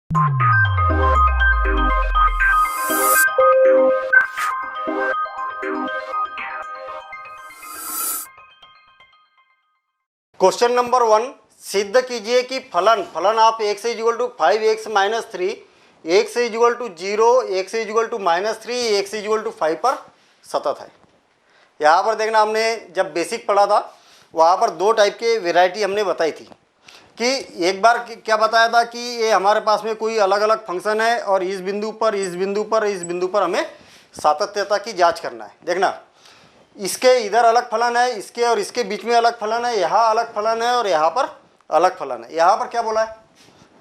Question number 1, सिद्ध कीजिए कि फलन of x equal to 5x minus 3, x equal to 0, x equal to minus 3, x equal to 5 पर सतत है। यहाँ पर देखना, हमने जब बेसिक पढ़ा था वहाँ पर दो टाइप के वेराइटी हमने बताई थी कि एक बार क्या बताया था कि ये हमारे पास में कोई अलग अलग फंक्शन है और इस बिंदु पर इस बिंदु पर इस बिंदु पर हमें सातत्यता की जांच करना है। देखना, इसके इधर अलग फलन है, इसके और इसके बीच में अलग फलन है, यहाँ अलग फलन है और यहाँ पर अलग फलन है। यहाँ पर क्या बोला है,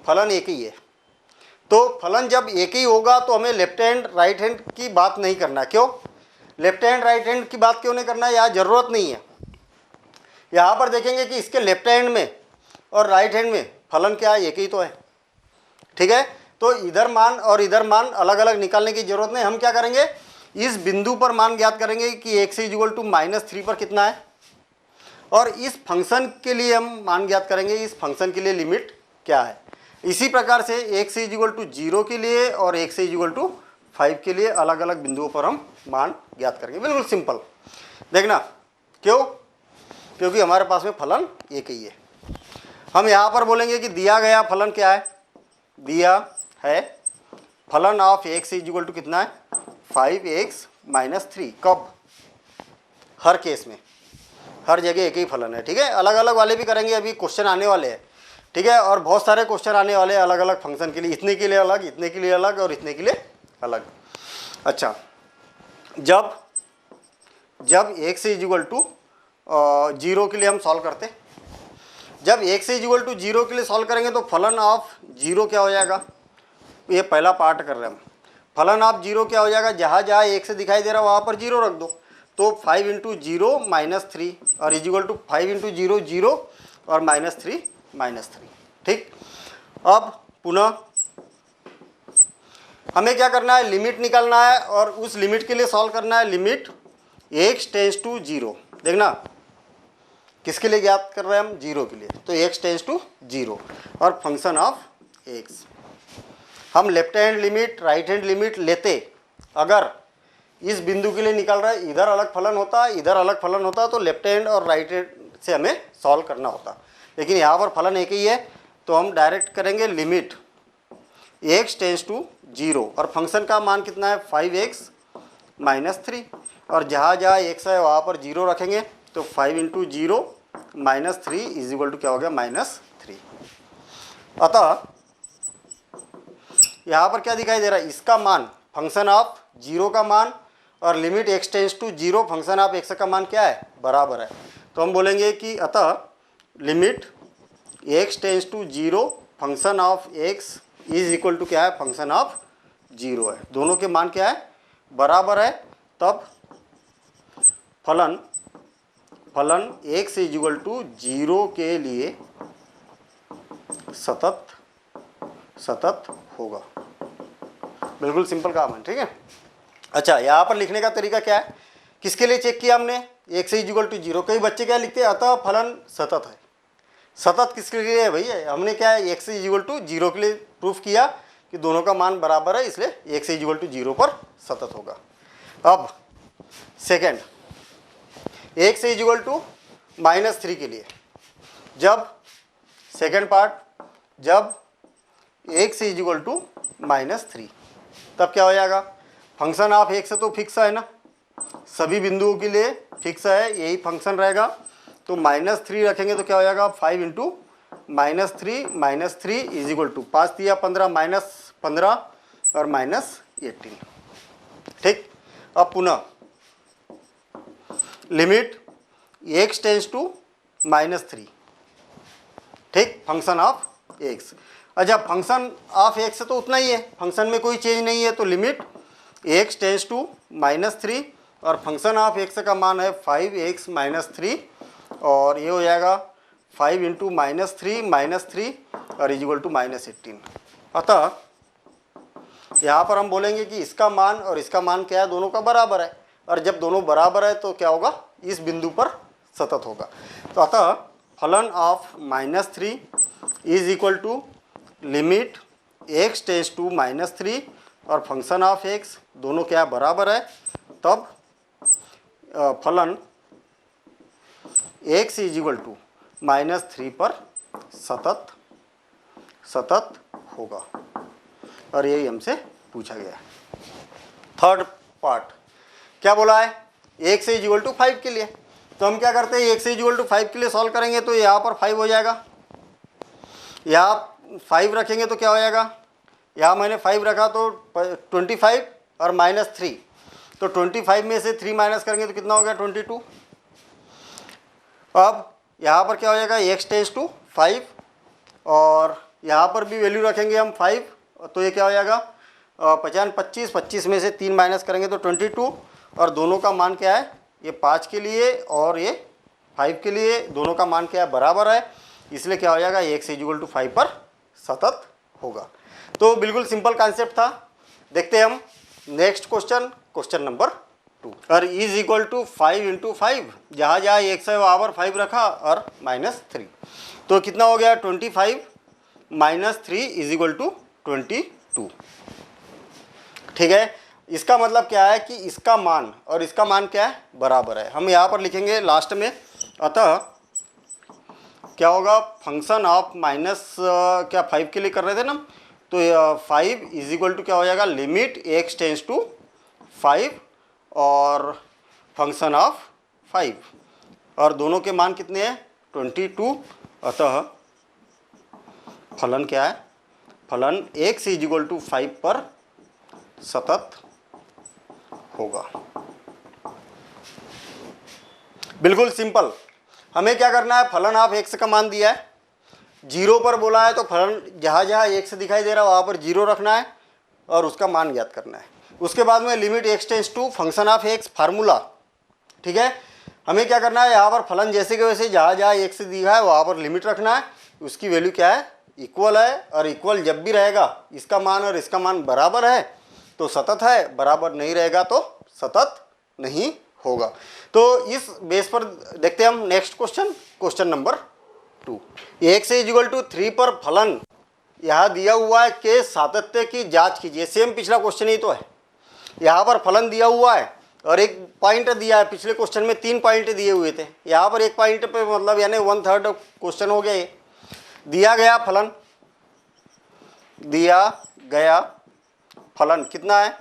फलन एक ही है। तो फलन जब एक ही होगा तो हमें लेफ्ट हैंड राइट हैंड की बात नहीं करना है। क्यों लेफ्ट हैंड राइट हैंड की बात क्यों नहीं करना है, यहाँ ज़रूरत नहीं है। यहाँ पर देखेंगे कि इसके लेफ्ट हैंड में और राइट हैंड में फलन क्या है, एक ही तो है। ठीक है, तो इधर मान और इधर मान अलग अलग निकालने की जरूरत नहीं। हम क्या करेंगे, इस बिंदु पर मान ज्ञात करेंगे कि x इक्वल टू माइनस 3 पर कितना है, और इस फंक्शन के लिए हम मान ज्ञात करेंगे इस फंक्शन के लिए लिमिट क्या है। इसी प्रकार से x इक्वल टू 0 के लिए और x इक्वल टू 5 के लिए अलग अलग बिंदुओं पर हम मान ज्ञात करेंगे। बिल्कुल सिंपल। देखना, क्यों, क्योंकि हमारे पास में फलन एक ही है। हम यहाँ पर बोलेंगे कि दिया गया फलन क्या है, दिया है फलन ऑफ x इक्वल टू कितना है, 5x माइनस 3। कब, हर केस में, हर जगह एक ही फलन है। ठीक है, अलग अलग वाले भी करेंगे, अभी क्वेश्चन आने वाले हैं। ठीक है, और बहुत सारे क्वेश्चन आने वाले हैं अलग अलग फंक्शन के लिए, इतने के लिए अलग, इतने के लिए अलग और इतने के लिए अलग। अच्छा, जब x इक्वल टू 0 के लिए हम सॉल्व करते, जब x इक्वल टू 0 के लिए सॉल्व करेंगे तो फलन ऑफ 0 क्या हो जाएगा, ये पहला पार्ट कर रहे हैं हम। फलन ऑफ 0 क्या हो जाएगा, जहाँ जहाँ x दिखाई दे रहा है वहाँ पर 0 रख दो। तो 5 इंटू 0 माइनस 3 और इक्वल टू 5 इंटू 0 0 और माइनस 3 माइनस 3। ठीक, अब पुनः हमें क्या करना है, लिमिट निकालना है और उस लिमिट के लिए सॉल्व करना है लिमिट x टेंस टू 0। देखना, किसके लिए ज्ञात कर रहे हैं हम, 0 के लिए। तो x टेंस टू 0 और फंक्शन ऑफ x। हम left hand limit right hand limit लेते, अगर इस बिंदु के लिए निकाल रहा है, इधर अलग फलन होता, इधर अलग फलन होता, तो लेफ्ट हैंड और राइट हैंड से हमें सॉल्व करना होता। लेकिन यहाँ पर फलन एक ही है तो हम डायरेक्ट करेंगे लिमिट x टेंस टू 0 और फंक्शन का मान कितना है, 5x माइनस 3 और जहाँ जहाँ x है वहाँ पर 0 रखेंगे। तो 5 into 0 minus 3 is equal to क्या हो गया, माइनस 3। अतः यहाँ पर क्या दिखाई दे रहा है, इसका मान फंक्शन ऑफ 0 का मान और limit x tends to 0 function of x का मान क्या है, बराबर है। तो हम बोलेंगे कि अतः limit x tends to 0 function of x is equal to क्या है, फंक्शन ऑफ 0 है। दोनों के मान क्या है, बराबर है। तब फलन x इज इक्वल टू 0 के लिए सतत होगा। बिल्कुल सिंपल काम है। ठीक है, अच्छा, यहाँ पर लिखने का तरीका क्या है, किसके लिए चेक किया हमने, x इज इक्वल टू 0। कई बच्चे क्या लिखते हैं, अतः फलन सतत है। सतत किसके लिए है भैया, हमने क्या है, x इज इक्वल टू 0 के लिए प्रूफ किया कि दोनों का मान बराबर है, इसलिए x इज इक्वल टू 0 पर सतत होगा। अब second, x is equal to minus 3 के लिए, जब सेकेंड पार्ट, जब x is equal to minus 3 तब क्या हो जाएगा, फंक्शन ऑफ x तो फिक्स है ना, सभी बिंदुओं के लिए फिक्स है, यही फंक्शन रहेगा। तो माइनस 3 रखेंगे तो क्या हो जाएगा, 5 into minus 3 is equal to 5 दिया 15 माइनस 15 और माइनस 18। ठीक, अब पुनः limit x tends to minus 3। ठीक, फंक्शन ऑफ x। अच्छा, फंक्शन ऑफ x तो उतना ही है, फंक्शन में कोई चेंज नहीं है। तो limit x tends to minus 3 और फंक्शन ऑफ x का मान है 5x माइनस 3 और ये हो जाएगा 5 इंटू माइनस 3 और इज इक्वल टू माइनस 18। अतः यहाँ पर हम बोलेंगे कि इसका मान और इसका मान क्या है, दोनों का बराबर है, और जब दोनों बराबर है तो क्या होगा, इस बिंदु पर सतत होगा। तो अतः फलन of minus 3 is equal to limit x tends to -3 और फंक्शन ऑफ x दोनों क्या बराबर है, तब फलन x इजिकल टू -3 पर सतत होगा। और यही हमसे पूछा गया है। थर्ड पार्ट क्या बोला है, x इजिकल टू 5 के लिए। तो हम क्या करते हैं, x इजिकल टू 5 के लिए सॉल्व करेंगे तो यहाँ पर 5 हो जाएगा, यहाँ 5 रखेंगे तो क्या हो जाएगा, यहाँ मैंने 5 रखा तो 25 और -3, तो 25 में से 3 माइनस करेंगे तो कितना हो गया 22। अब यहाँ पर क्या हो जाएगा, x टेंस टू 5 और यहाँ पर भी वैल्यू रखेंगे हम 5, तो ये क्या हो जाएगा 25 में से 3 माइनस करेंगे तो 22, और दोनों का मान क्या है, ये 5 के लिए और ये 5 के लिए, दोनों का मान क्या है बराबर है, इसलिए क्या हो जाएगा x इजिकल टू 5 पर सतत होगा। तो बिल्कुल सिंपल कॉन्सेप्ट था। देखते हैं हम नेक्स्ट क्वेश्चन नंबर 2। और इज इक्वल टू 5 इंटू 5, जहाँ जहाँ x है वहाँ पर 5 रखा और -3, तो कितना हो गया 25 -3 इज इक्वल टू 22। ठीक है, इसका मतलब क्या है कि इसका मान और इसका मान क्या है बराबर है। हम यहाँ पर लिखेंगे लास्ट में, अतः क्या होगा, फंक्शन ऑफ क्या 5 के लिए कर रहे थे ना, तो 5 इज इक्वल टू क्या हो जाएगा, लिमिट x टेंस टू 5 और फंक्शन ऑफ 5, और दोनों के मान कितने हैं 22। अतः फलन क्या है, फलन x इज इक्वल टू 5 पर सतत होगा। बिल्कुल सिंपल। हमें क्या करना है, फलन ऑफ x का मान दिया है, 0 पर बोला है तो फलन जहाँ जहाँ x दिखाई दे रहा है वहाँ पर 0 रखना है और उसका मान ज्ञात करना है। उसके बाद में limit x tends to function of x formula. ठीक है, हमें क्या करना है, यहाँ पर फलन जैसे कि वैसे जहाँ जहाँ x दिखा है वहाँ पर लिमिट रखना है, उसकी वैल्यू क्या है इक्वल है, और इक्वल जब भी रहेगा इसका मान और इसका मान बराबर है तो सतत है, बराबर नहीं रहेगा तो सतत नहीं होगा। तो इस बेस पर देखते हैं हम next question number 2। x is equal to 3 पर फलन यहाँ दिया हुआ है के सातत्य की जांच कीजिए। सेम पिछला क्वेश्चन ही तो है, यहाँ पर फलन दिया हुआ है और एक पॉइंट दिया है, पिछले क्वेश्चन में 3 पॉइंट दिए हुए थे, यहाँ पर एक पॉइंट पे मतलब यानी 1/3 क्वेश्चन हो गया। ये दिया गया फलन कितना है,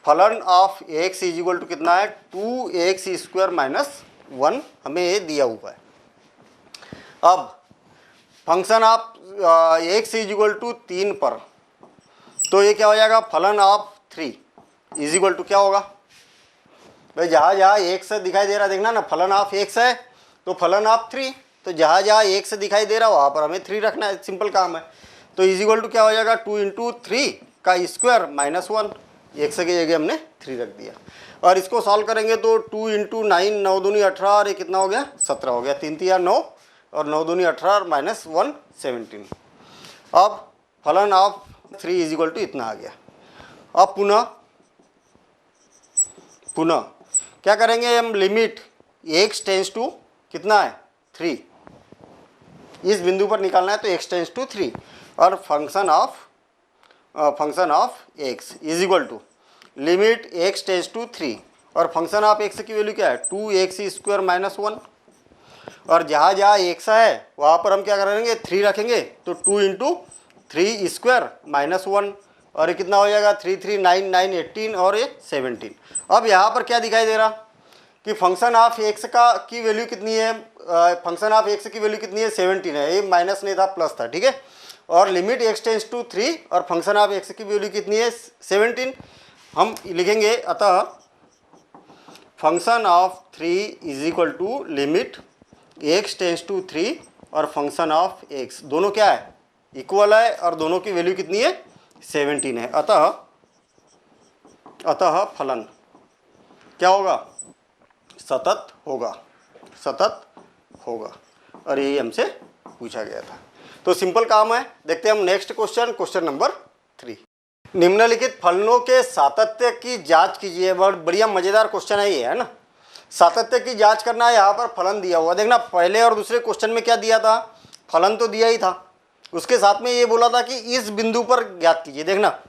फलन of x is equal to कितना है 2x स्क्वायर -1 हमें ये दिया हुआ है। अब function of x is equal to 3 पर, तो ये क्या हो जाएगा, फलन ऑफ 3 इज इक्वल टू क्या होगा भाई, जहाँ जहाँ x दिखाई दे रहा देखना ना, फलन ऑफ x है तो फलन ऑफ 3, तो जहाँ जहाँ x दिखाई दे रहा वहाँ पर हमें 3 रखना है, सिंपल काम है। तो इज इक्वल टू क्या हो जाएगा 2 इंटू 3 का स्क्वायर -1, x की जगह हमने 3 रख दिया। और इसको सॉल्व करेंगे तो 2 इंटू 9, 9 दूनी 18 और ये कितना हो गया 17 हो गया, 3 3 9 और 9 दूनी 18 और -1 17। अब फलन ऑफ 3 इज इक्वल टू इतना आ गया। अब पुनः क्या करेंगे हम, लिमिट x टेंस टू कितना है 3, इस बिंदु पर निकालना है तो x टेंस टू 3, और function of x is equal to limit x tends to 3, और फंक्शन ऑफ x की वैल्यू क्या है 2x स्क्वायर -1, और जहाँ जहाँ x है वहाँ पर हम क्या करेंगे 3 रखेंगे, तो 2 इंटू 3 स्क्वायर -1, और ये कितना हो जाएगा 3 3 9 9 18 और ये 17। अब यहाँ पर क्या दिखाई दे रहा कि फंक्शन ऑफ x की वैल्यू कितनी है, फंक्शन ऑफ x की वैल्यू कितनी है 17 है, ये माइनस नहीं था प्लस था। ठीक है, और लिमिट x टेंस टू 3 और फंक्शन ऑफ x की वैल्यू कितनी है 17, हम लिखेंगे अतः function of 3 is equal to limit x tends to 3 और फंक्शन ऑफ x दोनों क्या है इक्वल है, और दोनों की वैल्यू कितनी है 17 है। अतः फलन क्या होगा सतत होगा, और यही हमसे पूछा गया था। तो सिंपल काम है। देखते हैं हम नेक्स्ट क्वेश्चन नंबर 3। निम्नलिखित फलनों के सातत्य की जांच कीजिए। बहुत बढ़िया मजेदार क्वेश्चन है ये, है ना। सातत्य की जांच करना है, यहाँ पर फलन दिया हुआ देखना, पहले और दूसरे क्वेश्चन में क्या दिया था, फलन तो दिया ही था, उसके साथ में ये बोला था कि इस बिंदु पर ज्ञात कीजिए। देखना,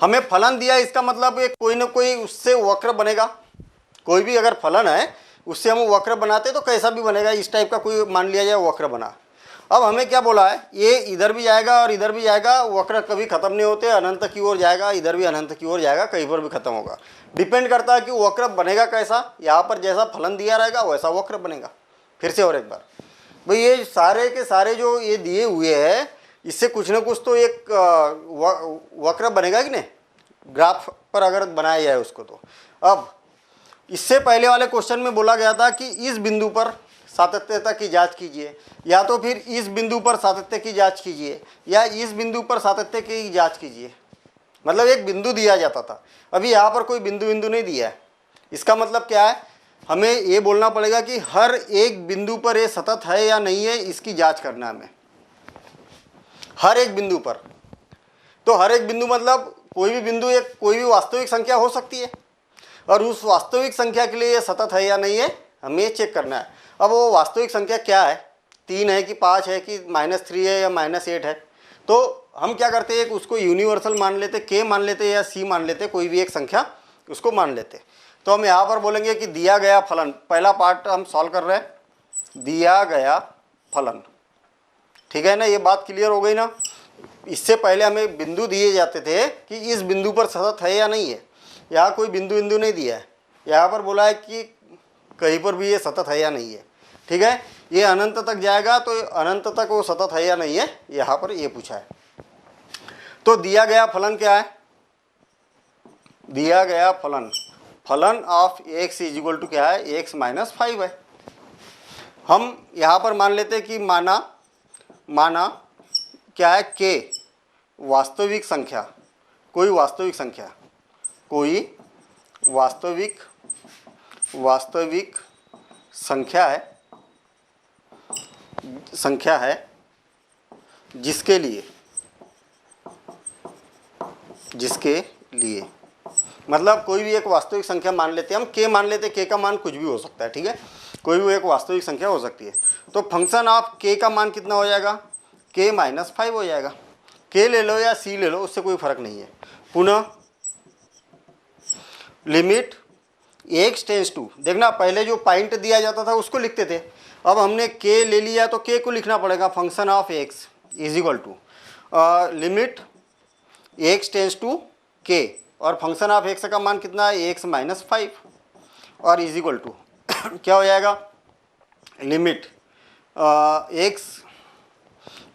हमें फलन दिया, इसका मतलब एक कोई ना कोई उससे वक्र बनेगा। कोई भी अगर फलन है उससे हम वक्र बनाते तो कैसा भी बनेगा, इस टाइप का कोई मान लिया जाए वक्र बना। अब हमें क्या बोला है, ये इधर भी जाएगा और इधर भी जाएगा, वक्र कभी खत्म नहीं होते, अनंत की ओर जाएगा, इधर भी अनंत की ओर जाएगा, कहीं पर भी खत्म होगा। डिपेंड करता है कि वक्र बनेगा कैसा। यहाँ पर जैसा फलन दिया रहेगा वैसा वक्र बनेगा। फिर से और एक बार भाई, ये सारे के सारे जो ये दिए हुए हैं इससे कुछ ना कुछ तो एक वक्र बनेगा कि नहीं, ग्राफ पर अगर बनाया जाए उसको। तो अब इससे पहले वाले क्वेश्चन में बोला गया था कि इस बिंदु पर सातत्यता की जांच कीजिए, या तो फिर इस बिंदु पर सातत्य की जांच कीजिए, या इस बिंदु पर सातत्य की जांच कीजिए। मतलब एक बिंदु दिया जाता था। अभी यहाँ पर कोई बिंदु नहीं दिया है। इसका मतलब क्या है, हमें ये बोलना पड़ेगा कि हर एक बिंदु पर ये सतत है या नहीं है, इसकी जांच करना है हमें, हर एक बिंदु पर। तो हर एक बिंदु मतलब कोई भी बिंदु एक कोई भी वास्तविक संख्या हो सकती है, और उस वास्तविक संख्या के लिए ये सतत है या नहीं है हमें चेक करना है। अब वो वास्तविक संख्या क्या है, 3 है कि 5 है कि -3 है या -8 है। तो हम क्या करते हैं, उसको यूनिवर्सल मान लेते, k मान लेते या c मान लेते, कोई भी एक संख्या उसको मान लेते। तो हम यहाँ पर बोलेंगे कि दिया गया फलन, पहला पार्ट हम सॉल्व कर रहे हैं, दिया गया फलन। ठीक है ना, ये बात क्लियर हो गई ना। इससे पहले हमें बिंदु दिए जाते थे कि इस बिंदु पर सतत है या नहीं है। यहाँ कोई बिंदु नहीं दिया है, यहाँ पर बोला है कि कहीं पर भी ये सतत है या नहीं है। ठीक है, ये अनंत तक जाएगा तो अनंत तक वो सतत है या नहीं है, यहाँ पर ये पूछा है। तो दिया गया फलन क्या है, दिया गया फलन, फलन ऑफ x इक्वल टू क्या है, x - 5 है। हम यहाँ पर मान लेते हैं कि माना क्या है, k वास्तविक संख्या, कोई वास्तविक संख्या, कोई वास्तविक संख्या है जिसके लिए मतलब कोई भी एक वास्तविक संख्या मान लेते हैं हम, k मान लेते हैं, k का मान कुछ भी हो सकता है। ठीक है, कोई भी एक वास्तविक संख्या हो सकती है। तो फंक्शन ऑफ k का मान कितना हो जाएगा, k - 5 हो जाएगा। k ले लो या c ले लो, उससे कोई फर्क नहीं है। पुनः लिमिट x टेंस टू, देखना पहले जो पॉइंट दिया जाता था उसको लिखते थे, अब हमने k ले लिया तो k को लिखना पड़ेगा। Function of x is equal to limit x tends to k, और फंक्शन ऑफ x का मान कितना है, x - 5, और इज इक्वल टू क्या हो जाएगा, limit x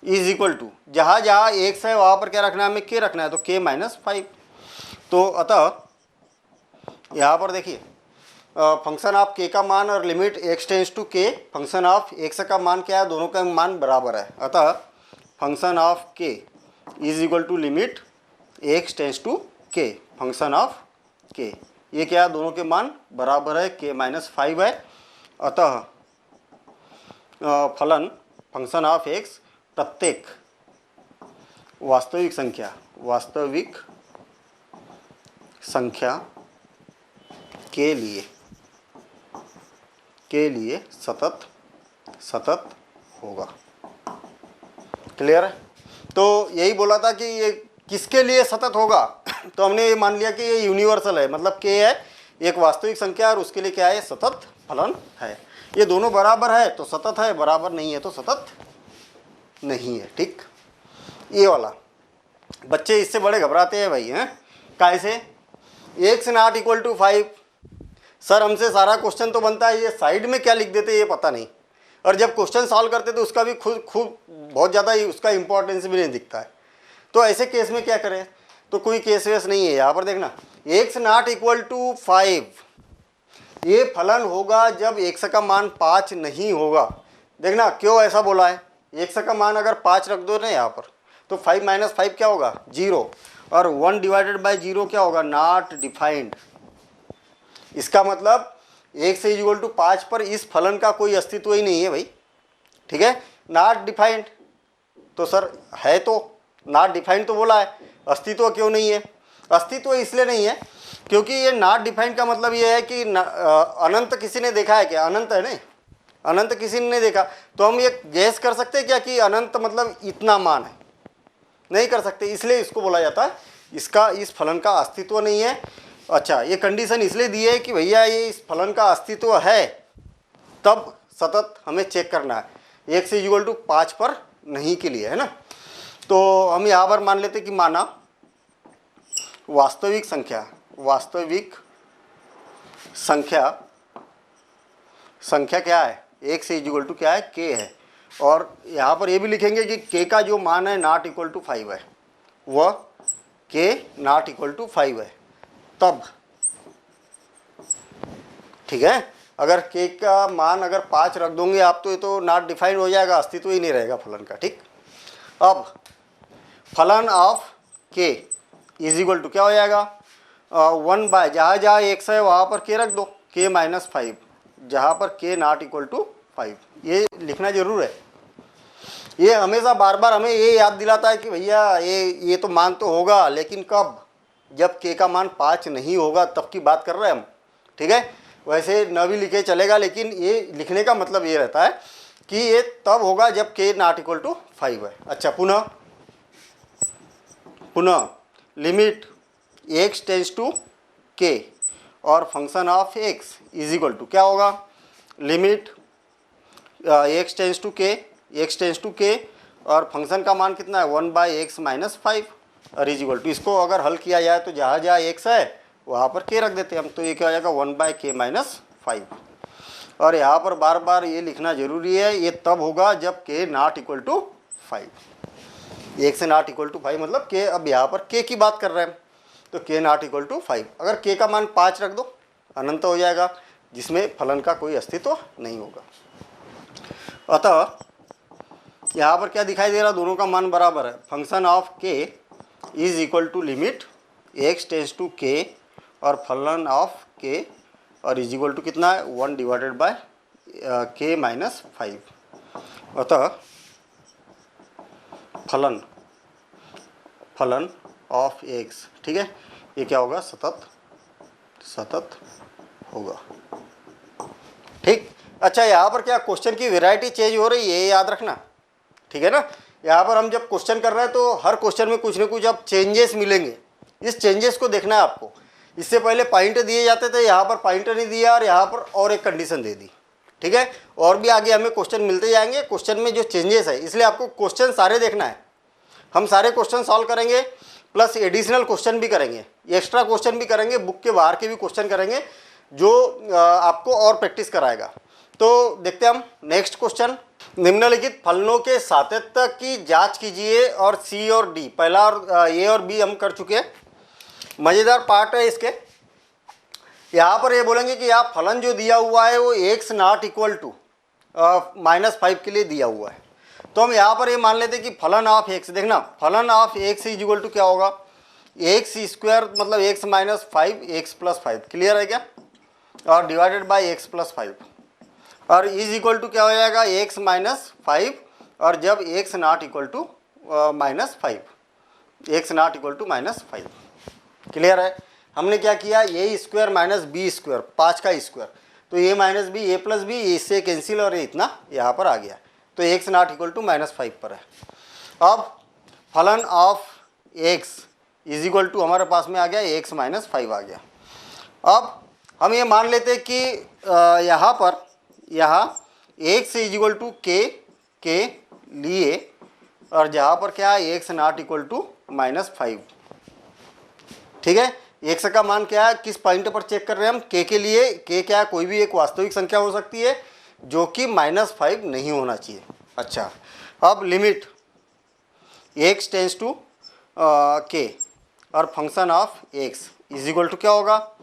is equal to, जहाँ x है वहाँ पर क्या रखना है, हमें k रखना है, तो k - 5। तो अतः यहाँ पर देखिए फंक्शन ऑफ k का मान और limit x tends to k, function of x का मान क्या है, दोनों का मान बराबर है। अतः function of k is equal to limit x tends to k, function of k, ये क्या है, दोनों के मान बराबर है, k - 5 है। अतः फलन फंक्शन ऑफ x प्रत्येक वास्तविक संख्या के लिए सतत होगा। क्लियर है। तो यही बोला था कि ये किसके लिए सतत होगा, तो हमने ये मान लिया कि ये यूनिवर्सल है, मतलब k है एक वास्तविक संख्या और उसके लिए क्या है, सतत फलन है। ये दोनों बराबर है तो सतत है, बराबर नहीं है तो सतत नहीं है। ठीक, ये वाला बच्चे इससे बड़े घबराते हैं भाई, हैं कैसे, x not equal to 5। Sir हमसे सारा क्वेश्चन तो बनता है, ये साइड में क्या लिख देते ये पता नहीं, और जब क्वेश्चन सॉल्व करते तो उसका भी खूब बहुत ज़्यादा उसका इंपॉर्टेंस भी नहीं दिखता है। तो ऐसे केस में क्या करें, तो कोई केस वेस नहीं है। यहाँ पर देखना x नॉट इक्वल टू 5, ये फलन होगा जब x का मान 5 नहीं होगा। देखना क्यों ऐसा बोला है, x का मान अगर 5 रख दो ना यहाँ पर, तो 5 - 5 क्या होगा, 0, और 1 डिवाइडेड बाई 0 क्या होगा, नॉट डिफाइंड। इसका मतलब x इक्वल टू 5 पर इस फलन का कोई अस्तित्व ही नहीं है भाई। ठीक है, नॉट डिफाइंड, तो सर है तो नॉट डिफाइंड तो बोला है, अस्तित्व क्यों नहीं है, अस्तित्व इसलिए नहीं है क्योंकि ये नॉट डिफाइंड का मतलब ये है कि अनंत किसी ने देखा है क्या, अनंत है नहीं, अनंत किसी ने नहीं देखा। तो हम ये गैस कर सकते हैं क्या कि अनंत मतलब इतना मान है? नहीं कर सकते, इसलिए इसको बोला जाता है इसका इस फलन का अस्तित्व नहीं है। अच्छा, ये कंडीशन इसलिए दी है कि भैया ये इस फलन का अस्तित्व है, तब सतत हमें चेक करना है। x = 5 पर नहीं के लिए, है ना। तो हम यहाँ पर मान लेते कि माना वास्तविक संख्या क्या है, x = क्या है, k है। और यहाँ पर ये भी लिखेंगे कि k का जो मान है ≠ 5 है, वह k ≠ 5 है, तब ठीक है। अगर k का मान अगर 5 रख दोगे आप तो ये तो नॉट डिफाइंड हो जाएगा, अस्तित्व ही नहीं रहेगा फलन का, ठीक। अब फलन ऑफ k = क्या हो जाएगा, 1 बाय जहाँ जहाँ x है वहाँ पर k रख दो, k - 5, जहाँ पर k ≠ 5, ये लिखना जरूर है। ये हमेशा बार बार हमें ये याद दिलाता है कि भैया ये तो मान तो होगा, लेकिन कब, जब k का मान 5 नहीं होगा तब की बात कर रहे हैं हम, ठीक है। वैसे न भी लिखे चलेगा, लेकिन ये लिखने का मतलब ये रहता है कि ये तब होगा जब k ≠ 5 है। अच्छा, पुनः limit x tends to k और फंक्शन ऑफ x = क्या होगा, limit x tends to k और फंक्शन का मान कितना है 1/x - 5 और = इसको अगर हल किया जाए तो जहाँ जहाँ x है वहाँ पर k रख देते हैं हम, तो ये क्या हो जाएगा 1/k - 5। और यहाँ पर बार बार ये लिखना जरूरी है, ये तब होगा जब k ≠ 5। x ≠ 5 मतलब k, अब यहाँ पर k की बात कर रहे हैं तो k ≠ 5। अगर k का मान 5 रख दो, अनंत हो जाएगा, जिसमें फलन का कोई अस्तित्व नहीं होगा। अतः यहाँ पर क्या दिखाई दे रहा, दोनों का मान बराबर है। Function of k = limit x tends to k और फलन ऑफ k और = कितना है 1/k - 5। अतः फलन ऑफ x, ठीक है, ये क्या होगा, सतत होगा, ठीक। अच्छा, यहाँ पर क्या क्वेश्चन की वैरायटी चेंज हो रही है, ये याद रखना, ठीक है ना। यहाँ पर हम जब क्वेश्चन कर रहे हैं तो हर क्वेश्चन में कुछ ना कुछ अब चेंजेस मिलेंगे, इस चेंजेस को देखना है आपको। इससे पहले पॉइंट दिए जाते थे, यहाँ पर पॉइंट नहीं दिया और यहाँ पर और एक कंडीशन दे दी, ठीक है। और भी आगे हमें क्वेश्चन मिलते जाएंगे, क्वेश्चन में जो चेंजेस है, इसलिए आपको क्वेश्चन सारे देखना है। हम सारे क्वेश्चन सॉल्व करेंगे, प्लस एडिशनल क्वेश्चन भी करेंगे, एक्स्ट्रा क्वेश्चन भी करेंगे, बुक के बाहर के भी क्वेश्चन करेंगे, जो आपको और प्रैक्टिस कराएगा। तो देखते हैं हम नेक्स्ट क्वेश्चन। निम्नलिखित फलनों के सातत्य की जांच कीजिए और सी और डी, पहला और ए और बी हम कर चुके हैं। मज़ेदार पार्ट है इसके, यहाँ पर ये बोलेंगे कि आप फलन जो दिया हुआ है वो x ≠ -5 के लिए दिया हुआ है। तो हम यहाँ पर ये मान लेते हैं कि फलन ऑफ x, देखना फलन ऑफ x = क्या होगा, x² मतलब x - 5 x + 5, क्लियर है क्या, और डिवाइडेड बाय x + 5 और = क्या हो जाएगा x - 5 और जब x ≠ -5, x ≠ -5, क्लियर है। हमने क्या किया, a² - b², 5 का स्क्वायर, तो a - b, a + b, इससे कैंसिल और ये इतना यहाँ पर आ गया, तो x ≠ -5 पर है। अब फलन ऑफ x = हमारे पास में आ गया x - 5 आ गया। अब हम ये मान लेते हैं कि यहाँ x = k के लिए और जहाँ पर क्या है x ≠ -5, ठीक है। x का मान क्या है, किस पॉइंट पर चेक कर रहे हैं हम, k के लिए। k क्या है, कोई भी एक वास्तविक संख्या हो सकती है जो कि -5 नहीं होना चाहिए। अच्छा, अब limit x tends to k और फंक्शन ऑफ x = क्या होगा,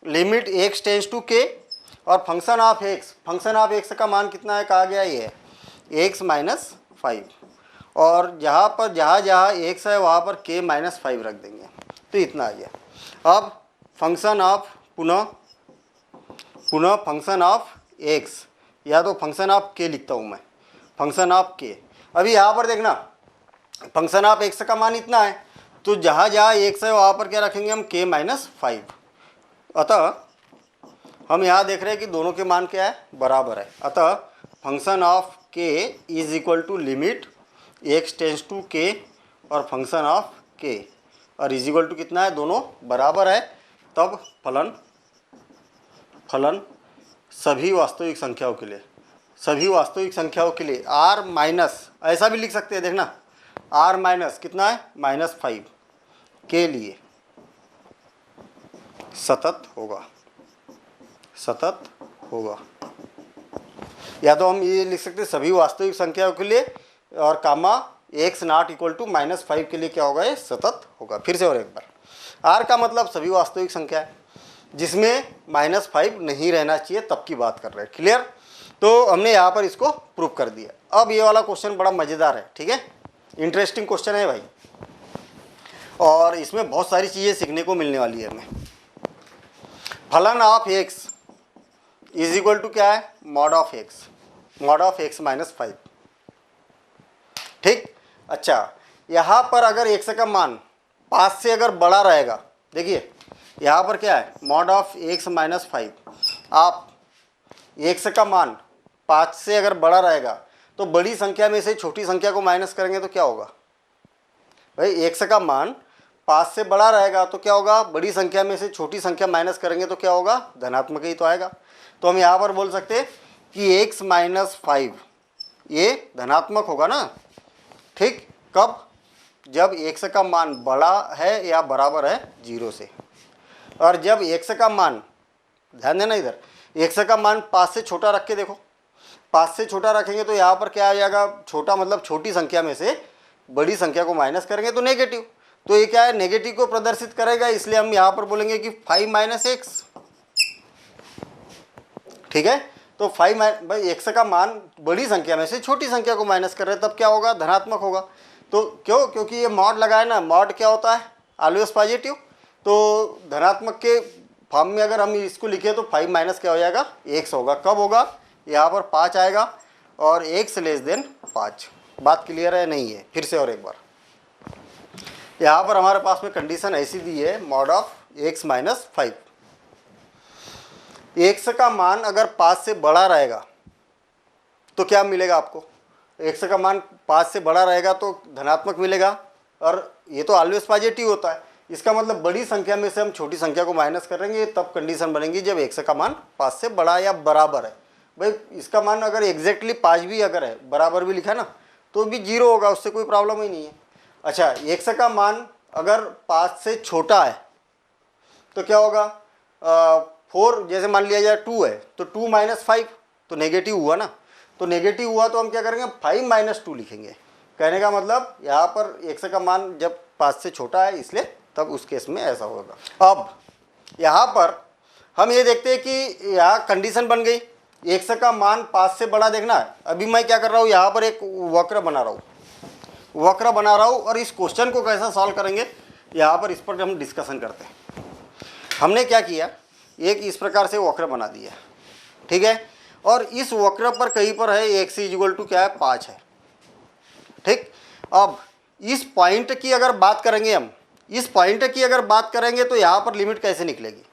limit x tends to k और फंक्शन ऑफ x का मान कितना है, कहा गया ये है x - 5 और जहाँ जहाँ x है वहाँ पर k - 5 रख देंगे, तो इतना आ गया। अब फंक्शन ऑफ पुनः फंक्शन ऑफ x, या तो फंक्शन ऑफ k लिखता हूँ मैं, फंक्शन ऑफ k। अभी यहाँ पर देखना फंक्शन ऑफ x का मान इतना है, तो जहाँ जहाँ x है वहाँ पर क्या रखेंगे हम, k - 5। अतः हम यहाँ देख रहे हैं कि दोनों के मान क्या है, बराबर है। अतः function of K is equal to limit x tends to K और फंक्शन ऑफ के और इज इक्वल टू कितना है, दोनों बराबर है, तब फलन सभी वास्तविक संख्याओं के लिए, सभी वास्तविक संख्याओं के लिए r माइनस, ऐसा भी लिख सकते हैं देखना, r माइनस कितना है -5 के लिए सतत होगा। या तो हम ये लिख सकते हैं सभी वास्तविक संख्याओं के लिए और कामा x नॉट इक्वल टू -5 के लिए क्या होगा, ये सतत होगा। फिर से और एक बार, r का मतलब सभी वास्तविक संख्या है जिसमें -5 नहीं रहना चाहिए, तब की बात कर रहे हैं। क्लियर? तो हमने यहाँ पर इसको प्रूव कर दिया। अब ये वाला क्वेश्चन बड़ा मज़ेदार है, ठीक है, इंटरेस्टिंग क्वेश्चन है भाई, और इसमें बहुत सारी चीज़ें सीखने को मिलने वाली है हमें। फलन of x is equal to क्या है, मॉड ऑफ x -5, ठीक। अच्छा, यहाँ पर अगर x का मान 5 से अगर बड़ा रहेगा, देखिए यहाँ पर क्या है, मॉड ऑफ x -5, आप x का मान 5 से अगर बड़ा रहेगा तो बड़ी संख्या में से छोटी संख्या को माइनस करेंगे तो क्या होगा भाई, x का मान 5 से बड़ा रहेगा तो क्या होगा, बड़ी संख्या में से छोटी संख्या माइनस करेंगे तो क्या होगा, धनात्मक ही तो आएगा। तो हम यहाँ पर बोल सकते हैं कि x -5 ये धनात्मक होगा ना, ठीक। कब? जब x का मान बड़ा है या बराबर है 0 से, और जब x का मान, ध्यान देना इधर, x का मान 5 से छोटा रख के देखो, 5 से छोटा रखेंगे तो यहाँ पर क्या आ जाएगा, छोटा मतलब छोटी संख्या में से बड़ी संख्या को माइनस करेंगे तो नेगेटिव, तो ये क्या है, नेगेटिव को प्रदर्शित करेगा, इसलिए हम यहाँ पर बोलेंगे कि 5 - x, ठीक है। तो 5 भाई x का मान बड़ी संख्या में से छोटी संख्या को माइनस कर रहे हैं, तब क्या होगा, धनात्मक होगा। तो क्यों? क्योंकि ये मॉड लगा है ना, मॉड क्या होता है, ऑलवेज पॉजिटिव, तो धनात्मक के फॉर्म में अगर हम इसको लिखे तो 5 - क्या हो जाएगा, x होगा। कब होगा, यहाँ पर 5 आएगा और x < 5। बात क्लियर है नहीं है? फिर से और एक बार, यहाँ पर हमारे पास में कंडीशन ऐसी दी है, मॉड ऑफ x -5, x का मान अगर 5 से बड़ा रहेगा तो क्या मिलेगा आपको, x का मान 5 से बड़ा रहेगा तो धनात्मक मिलेगा, और ये तो ऑलवेज पॉजिटिव होता है, इसका मतलब बड़ी संख्या में से हम छोटी संख्या को माइनस करेंगे, तब कंडीशन बनेगी जब x का मान 5 से बड़ा या बराबर है। भाई इसका मान अगर एग्जैक्टली 5 भी अगर है, बराबर भी लिखा है ना, तो भी 0 होगा, उससे कोई प्रॉब्लम ही नहीं है। अच्छा, x का मान अगर 5 से छोटा है तो क्या होगा, 4 जैसे मान लिया जाए 2 है तो 2 - 5 तो नेगेटिव हुआ ना, तो नेगेटिव हुआ तो हम क्या करेंगे, 5 - 2 लिखेंगे। कहने का मतलब यहाँ पर x का मान जब 5 से छोटा है, इसलिए तब उस केस में ऐसा होगा। अब यहाँ पर हम ये देखते हैं कि यहाँ कंडीशन बन गई, x का मान 5 से बड़ा देखना है। अभी मैं क्या कर रहा हूँ, यहाँ पर एक वक्र बना रहा हूँ और इस क्वेश्चन को कैसा सॉल्व करेंगे, यहाँ पर इस पर हम डिस्कशन करते हैं। हमने क्या किया, एक इस प्रकार से वक्र बना दिया, ठीक है, और इस वक्र पर कहीं पर है x = क्या है, 5 है, ठीक। अब इस पॉइंट की अगर बात करेंगे, हम इस पॉइंट की अगर बात करेंगे तो यहाँ पर लिमिट कैसे निकलेगी,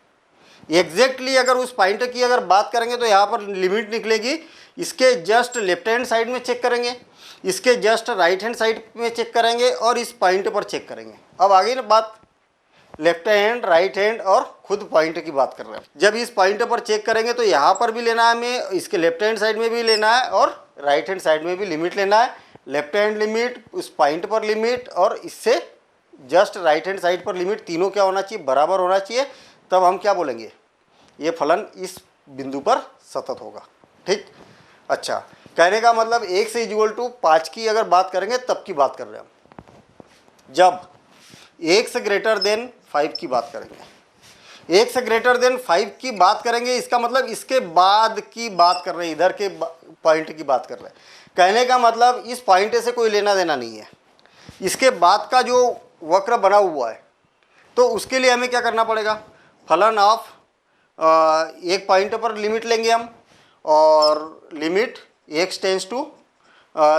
एग्जैक्टली अगर उस पॉइंट की अगर बात करेंगे तो यहाँ पर लिमिट निकलेगी, इसके जस्ट लेफ्ट हैंड साइड में चेक करेंगे, इसके जस्ट राइट हैंड साइड में चेक करेंगे और इस पॉइंट पर चेक करेंगे। अब आगे ना बात, लेफ्ट हैंड, राइट हैंड और खुद पॉइंट की बात कर रहे हैं। जब इस पॉइंट पर चेक करेंगे तो यहाँ पर भी लेना है हमें, इसके लेफ्ट हैंड साइड में भी लेना है और राइट हैंड साइड में भी लिमिट लेना है। लेफ्ट हैंड लिमिट, उस पॉइंट पर लिमिट और इससे जस्ट राइट हैंड साइड पर लिमिट, तीनों क्या होना चाहिए, बराबर होना चाहिए। तब हम क्या बोलेंगे, ये फलन इस बिंदु पर सतत होगा, ठीक। अच्छा, कहने का मतलब x = 5 की अगर बात करेंगे तब की बात कर रहे हैं हम, जब x > 5 की बात करेंगे, x > 5 की बात करेंगे, इसका मतलब इसके बाद की बात कर रहे हैं, इधर के पॉइंट की बात कर रहे हैं। कहने का मतलब इस पॉइंट से कोई लेना देना नहीं है, इसके बाद का जो वक्र बना हुआ है, तो उसके लिए हमें क्या करना पड़ेगा, फलन ऑफ एक पॉइंट पर लिमिट लेंगे हम, और limit x →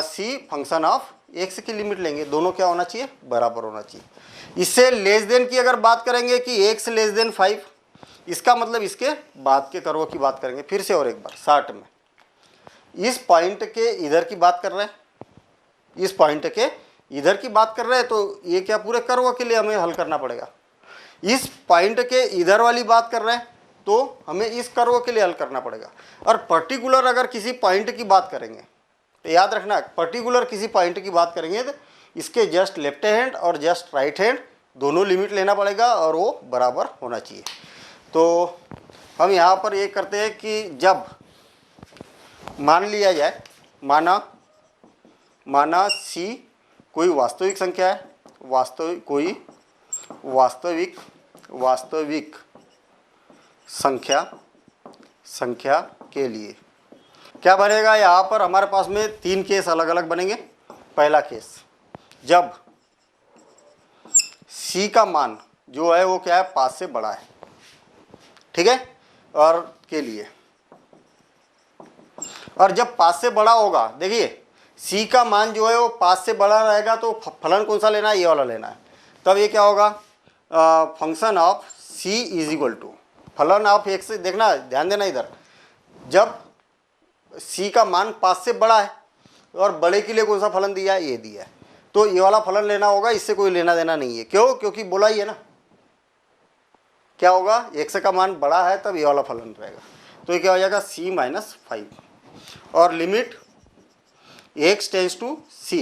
c function of x की लिमिट लेंगे, दोनों क्या होना चाहिए, बराबर होना चाहिए। इससे लेस देन की अगर बात करेंगे कि x < 5, इसका मतलब इसके बाद के कर्व की बात करेंगे। फिर से और एक बार शार्ट में, इस पॉइंट के इधर की बात कर रहे हैं, इस पॉइंट के इधर की बात कर रहे हैं, तो ये क्या पूरे कर्व के लिए हमें हल करना पड़ेगा। इस पॉइंट के इधर वाली बात कर रहे हैं तो हमें इस कर्व के लिए हल करना पड़ेगा। और पर्टिकुलर अगर किसी पॉइंट की बात करेंगे तो याद रखना, पर्टिकुलर किसी पॉइंट की बात करेंगे तो इसके जस्ट लेफ्ट हैंड और जस्ट राइट हैंड दोनों लिमिट लेना पड़ेगा और वो बराबर होना चाहिए। तो हम यहाँ पर ये करते हैं कि जब मान लिया जाए, माना C कोई वास्तविक संख्या है, वास्तविक संख्या के लिए क्या बनेगा, यहाँ पर हमारे पास में 3 केस अलग अलग बनेंगे। पहला केस, जब C का मान जो है वो क्या है, 5 से बड़ा है, ठीक है, और के लिए, और जब 5 से बड़ा होगा, देखिए C का मान जो है वो 5 से बड़ा रहेगा तो फलन कौन सा लेना है, ये वाला लेना है। तब ये क्या होगा, function of C is equal to फलन ऑफ x से, देखना ध्यान देना इधर, जब C का मान 5 से बड़ा है और बड़े के लिए कौन सा फलन दिया है, ये दिया है, तो ये वाला फलन लेना होगा, इससे कोई लेना देना नहीं है। क्यों, क्योंकि बोला ही है ना, क्या होगा, x का मान बड़ा है तब ये वाला फलन रहेगा। तो ये क्या हो जाएगा, C-5 और limit x tends to C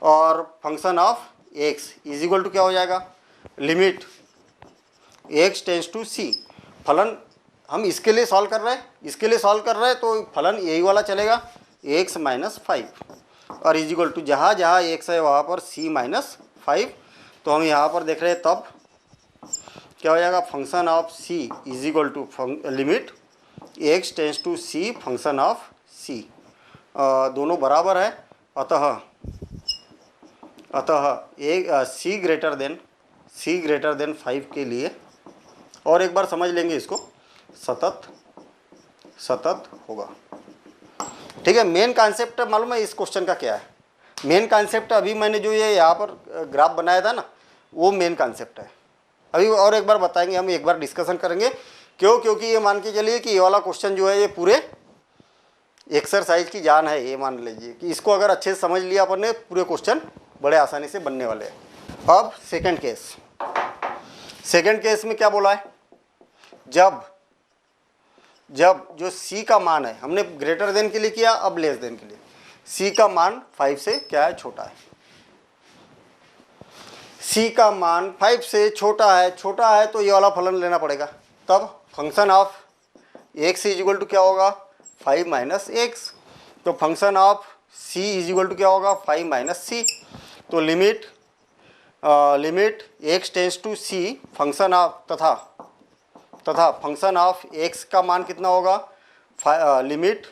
और function of x is equal to क्या हो जाएगा, limit x tends to C। फलन हम इसके लिए सॉल्व कर रहे हैं, तो फलन यही वाला चलेगा, x-5 और इज इक्वल टू जहाँ जहाँ x है वहाँ पर C-5। तो हम यहाँ पर देख रहे हैं, तब क्या हो जाएगा, function of C is equal to limit x tends to C function of C, दोनों बराबर है, अतः एक C ग्रेटर देन 5 के लिए, और एक बार समझ लेंगे इसको, सतत होगा। ठीक है, मेन कॉन्सेप्ट मालूम है इस क्वेश्चन का क्या है, मेन कॉन्सेप्ट अभी मैंने जो ये यहाँ पर ग्राफ बनाया था ना, वो मेन कॉन्सेप्ट है। अभी और एक बार बताएंगे, हम एक बार डिस्कशन करेंगे, क्यों, क्योंकि ये मान के चलिए कि ये वाला क्वेश्चन जो है ये पूरे एक्सरसाइज की जान है। ये मान लीजिए कि इसको अगर अच्छे से समझ लिया अपन ने, पूरे क्वेश्चन बड़े आसानी से बनने वाले हैं। अब सेकंड केस में क्या बोला है, जब जो C का मान है, हमने ग्रेटर देन के लिए किया, अब लेस देन के लिए, C का मान 5 से क्या है, छोटा है। C का मान 5 से छोटा है तो ये वाला फलन लेना पड़ेगा। तब function of x is equal to क्या होगा, 5 माइनस x, तो function of C is equal to क्या होगा, 5 माइनस C। तो limit x tends to C function of तथा फंक्शन ऑफ x का मान कितना होगा, limit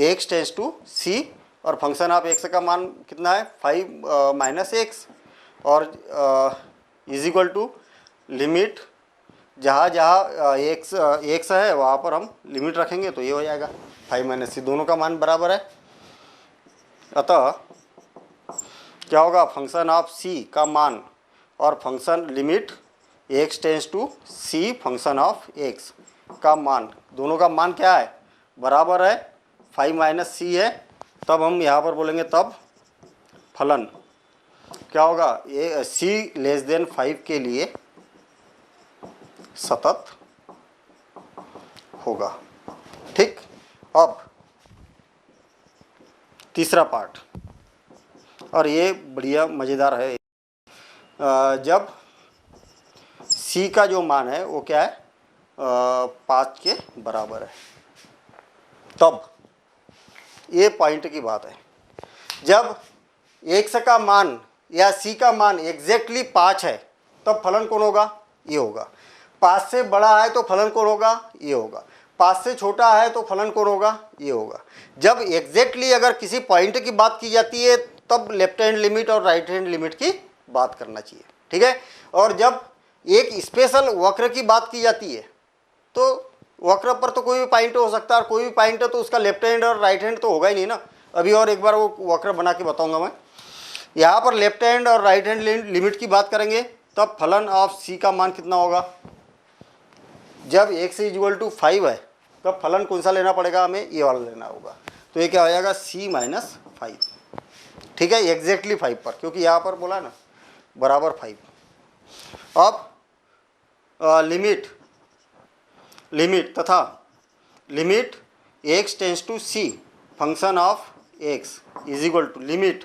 x tends to C और फंक्शन ऑफ x का मान कितना है, 5 माइनस x, और इज इक्वल टू लिमिट जहाँ x है वहाँ पर हम लिमिट रखेंगे, तो ये हो जाएगा 5 माइनस C, दोनों का मान बराबर है। अतः क्या होगा, फंक्शन ऑफ C का मान और function limit x tends to C function of x का मान, दोनों का मान क्या है, बराबर है, 5 माइनस C है। तब हम यहाँ पर बोलेंगे, तब फलन क्या होगा, ये C लेस देन 5 के लिए सतत होगा। ठीक, अब तीसरा पार्ट, और ये बढ़िया मज़ेदार है। जब C का जो मान है वो क्या है, 5 के बराबर है, तब ये पॉइंट की बात है, जब x का मान या C का मान एग्जैक्टली 5 है तब फलन कौन होगा, ये होगा। 5 से बड़ा है तो फलन कौन होगा, ये होगा। 5 से छोटा है तो फलन कौन होगा, ये होगा। जब एग्जैक्टली अगर किसी पॉइंट की बात की जाती है तब लेफ्ट हैंड लिमिट और राइट हैंड लिमिट की बात करना चाहिए, ठीक है। और जब एक स्पेशल वक्र की बात की जाती है तो वक्र पर तो कोई भी पॉइंट हो सकता है, और कोई भी पॉइंट है तो उसका लेफ्ट हैंड और राइट हैंड तो होगा ही नहीं ना। अभी और एक बार वो वक्र बना के बताऊंगा मैं। यहाँ पर लेफ्ट हैंड और राइट हैंड लिमिट की बात करेंगे, तब फलन ऑफ C का मान कितना होगा, जब x इज इक्वल टू 5 है तब फलन कौन सा लेना पड़ेगा हमें, ये वाला लेना होगा। तो ये क्या हो जाएगा c-5, ठीक है, एग्जैक्टली 5 पर, क्योंकि यहाँ पर बोला ना बराबर 5। अब लिमिट तथा limit x tends to c function of x is equal to limit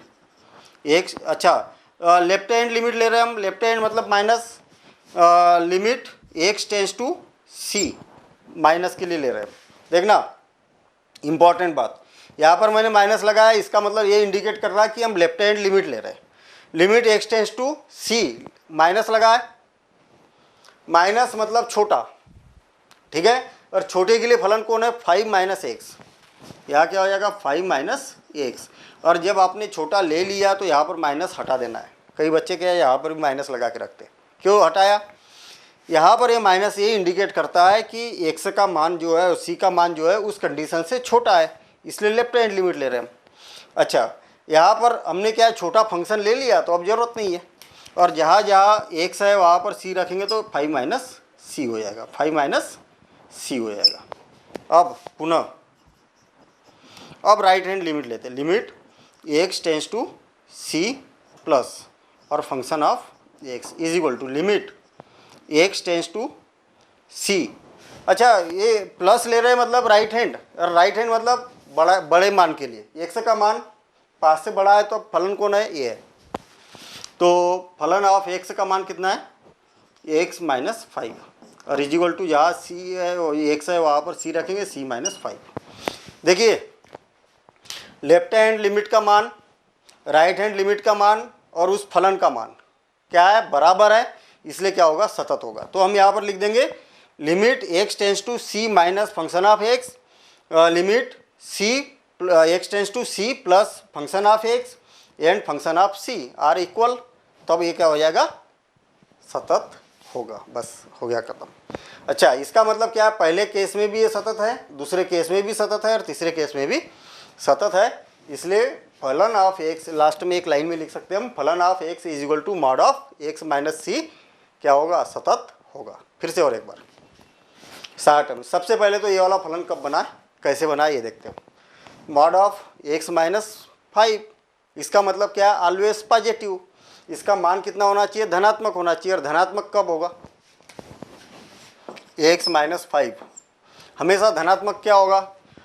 x, अच्छा लेफ्ट हैंड लिमिट ले रहे हैं हम, लेफ्ट हैंड मतलब minus, limit x tends to c minus के लिए ले रहे हैं। देखना इंपॉर्टेंट बात, यहाँ पर मैंने माइनस लगाया, इसका मतलब ये इंडिकेट कर रहा है कि हम लेफ्ट हैंड लिमिट ले रहे हैं। Limit x tends to c, minus लगाए, माइनस मतलब छोटा, ठीक है, और छोटे के लिए फलन कौन है 5 माइनस एक्स, यहाँ क्या हो जाएगा 5 माइनस एक्स। और जब आपने छोटा ले लिया तो यहाँ पर माइनस हटा देना है। कई बच्चे क्या है यहाँ पर भी माइनस लगा के रखते हैं, क्यों हटाया, यहाँ पर ये माइनस ये इंडिकेट करता है कि एक्स का मान जो है, सी का मान जो है उस कंडीशन से छोटा है, इसलिए लेफ्ट हैंड लिमिट ले रहे हैं हम। अच्छा, यहाँ पर हमने क्या छोटा फंक्शन ले लिया तो अब ज़रूरत नहीं है, और जहाँ जहाँ एक्स है वहाँ पर सी रखेंगे तो 5 माइनस सी हो जाएगा, 5 माइनस सी हो जाएगा। अब पुनः अब राइट हैंड लिमिट लेते हैं, limit x tends to c plus और function of x is equal to limit x tends to c. अच्छा, ये प्लस ले रहे हैं मतलब राइट हैंड, और राइट हैंड मतलब बड़े मान के लिए, एक्स का मान 5 से बड़ा है तो फलन कौन है, ये है। तो फलन ऑफ एक्स का मान कितना है, एक्स माइनस 5, और इज इक्वल टू जहाँ सी है एक्स है वहाँ पर सी रखेंगे c माइनस 5। देखिए लेफ्ट हैंड लिमिट का मान, राइट हैंड लिमिट का मान और उस फलन का मान क्या है, बराबर है, इसलिए क्या होगा, सतत होगा। तो हम यहाँ पर लिख देंगे limit x tends to c minus function of x, limit c x tends to c plus function of x and function of c are equal, तब ये क्या हो जाएगा, सतत होगा। बस हो गया खत्म। अच्छा, इसका मतलब क्या है, पहले केस में भी ये सतत है, दूसरे केस में भी सतत है और तीसरे केस में भी सतत है, इसलिए फलन ऑफ एक्स, लास्ट में एक लाइन में लिख सकते हैं हम, फलन of x is equal to mod of x minus c क्या होगा, सतत होगा। फिर से और एक बार शॉर्ट में, सबसे पहले तो ये वाला फलन कब बना, कैसे बना ये देखते हो। मॉड ऑफ एक्स माइनस 5, इसका मतलब क्या है, ऑलवेज पॉजिटिव, इसका मान कितना होना चाहिए, धनात्मक होना चाहिए, और धनात्मक कब होगा, एक्स माइनस 5 हमेशा धनात्मक क्या होगा।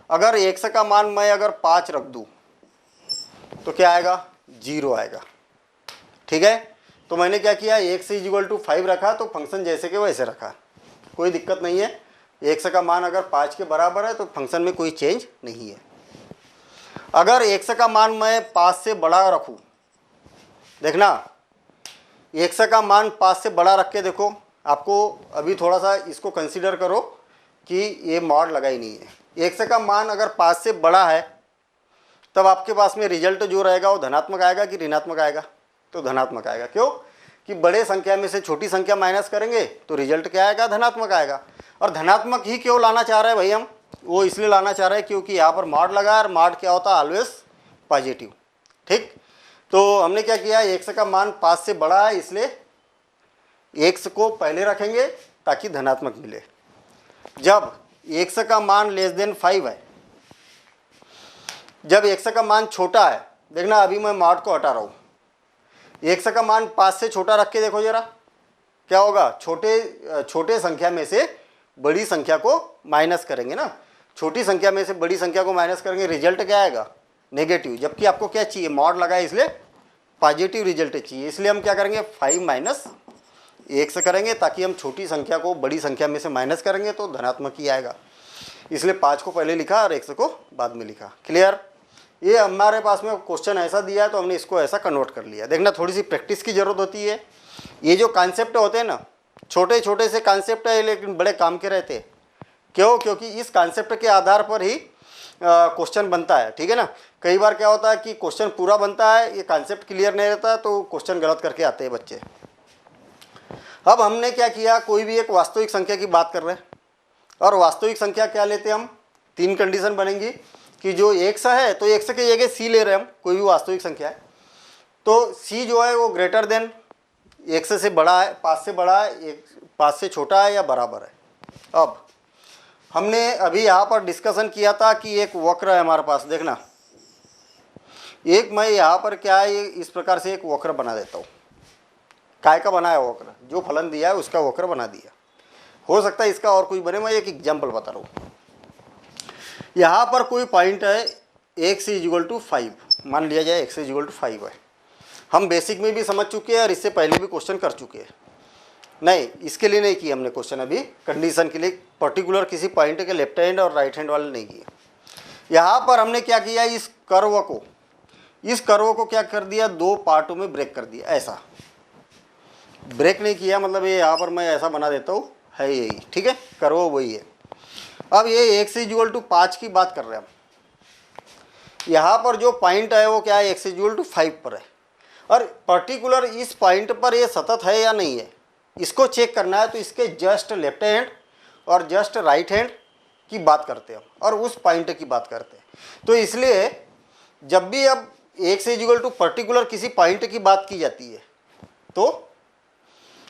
अगर एक्स का मान मैं अगर 5 रख दूँ तो क्या आएगा, 0 आएगा, ठीक है। तो मैंने क्या किया, एक्स इज इक्वल टू 5 रखा, तो फंक्शन जैसे के वैसे रखा, कोई दिक्कत नहीं है। एक्स का मान अगर 5 के बराबर है तो फंक्शन में कोई चेंज नहीं है। अगर एक्स का मान मैं 5 से बड़ा रखूँ, देखना एक्स का मान 5 से बड़ा रख के देखो, आपको अभी थोड़ा सा इसको कंसीडर करो कि ये मॉड लगा ही नहीं है। एक्स का मान अगर 5 से बड़ा है तब आपके पास में रिजल्ट जो रहेगा वो धनात्मक आएगा कि ऋणात्मक आएगा, तो धनात्मक आएगा। क्यों कि बड़े संख्या में से छोटी संख्या माइनस करेंगे तो रिजल्ट क्या आएगा, धनात्मक आएगा। और धनात्मक ही क्यों लाना चाह रहे हैं भाई हम, वो इसलिए लाना चाह रहे हैं क्योंकि यहाँ पर मॉड लगा है, और मॉड क्या होता है, ऑलवेज पॉजिटिव, ठीक। तो हमने क्या किया, एक्स का मान 5 से बड़ा है, इसलिए एक्स को पहले रखेंगे ताकि धनात्मक मिले। जब एक्स का मान लेस देन 5 है, जब एक्स का मान छोटा है, देखना अभी मैं मॉड को हटा रहा हूँ, एक्स का मान 5 से छोटा रख के देखो जरा क्या होगा, छोटे संख्या में से बड़ी संख्या को माइनस करेंगे ना, छोटी संख्या में से बड़ी संख्या को माइनस करेंगे, रिजल्ट क्या आएगा, नेगेटिव। जबकि आपको क्या चाहिए, मॉड लगा है इसलिए पॉजिटिव रिजल्ट चाहिए, इसलिए हम क्या करेंगे 5 माइनस एक्स करेंगे, ताकि हम छोटी संख्या को बड़ी संख्या में से माइनस करेंगे तो धनात्मक ही आएगा। इसलिए 5 को पहले लिखा और एक्स को बाद में लिखा। क्लियर। ये हमारे पास में क्वेश्चन ऐसा दिया है तो हमने इसको ऐसा कन्वर्ट कर लिया। देखना थोड़ी सी प्रैक्टिस की ज़रूरत होती है। ये जो कॉन्सेप्ट होते हैं ना, छोटे छोटे से कॉन्सेप्ट है लेकिन बड़े काम के रहते हैं। क्यों, क्योंकि इस कॉन्सेप्ट के आधार पर ही क्वेश्चन बनता है, ठीक है ना। कई बार क्या होता है कि क्वेश्चन पूरा बनता है, ये कॉन्सेप्ट क्लियर नहीं रहता तो क्वेश्चन गलत करके आते हैं बच्चे। अब हमने क्या किया, कोई भी एक वास्तविक संख्या की बात कर रहे हैं, और वास्तविक संख्या क्या लेते हैं हम, 3 कंडीशन बनेंगी कि जो एक्स है तो एक्स की जगह सी ले रहे हैं हम, कोई भी वास्तविक संख्या है तो सी जो है वो ग्रेटर देन एक्स से बड़ा है, 5 से बड़ा है, 5 से छोटा है या बराबर है। अब हमने अभी यहाँ पर डिस्कशन किया था कि एक वक्र है हमारे पास, देखना एक मैं यहाँ पर क्या है ये इस प्रकार से एक वक्र बना देता हूँ। काय का बनाया वक्र, जो फलन दिया है उसका वक्र बना दिया। हो सकता है इसका और कोई बने, मैं एक एग्जाम्पल बता रहा हूँ। यहाँ पर कोई पॉइंट है x इक्वल टू 5, मान लिया जाए x इक्वल टू 5 है। हम बेसिक में भी समझ चुके हैं और इससे पहले भी क्वेश्चन कर चुके हैं। नहीं, इसके लिए नहीं किया हमने क्वेश्चन, अभी कंडीशन के लिए पर्टिकुलर किसी पॉइंट के लेफ्ट हैंड और राइट हैंड वाले नहीं किए। यहाँ पर हमने क्या किया, इस कर्व को क्या कर दिया, दो पार्टों में ब्रेक कर दिया। ऐसा ब्रेक नहीं किया, मतलब ये यहाँ पर मैं ऐसा बना देता हूँ, है यही, ठीक है, कर्व वही है। अब ये x इक्वल टू 5 की बात कर रहे हैं हम। यहाँ पर जो पॉइंट है वो क्या है, x इक्वल टू 5 पर है, और पर्टिकुलर इस पॉइंट पर ये सतत है या नहीं है इसको चेक करना है। तो इसके जस्ट लेफ्ट हैंड और जस्ट राइट हैंड की बात करते हैं हम, और उस पॉइंट की बात करते हैं। तो इसलिए जब भी अब x इक्वल टू पर्टिकुलर किसी पॉइंट की बात की जाती है तो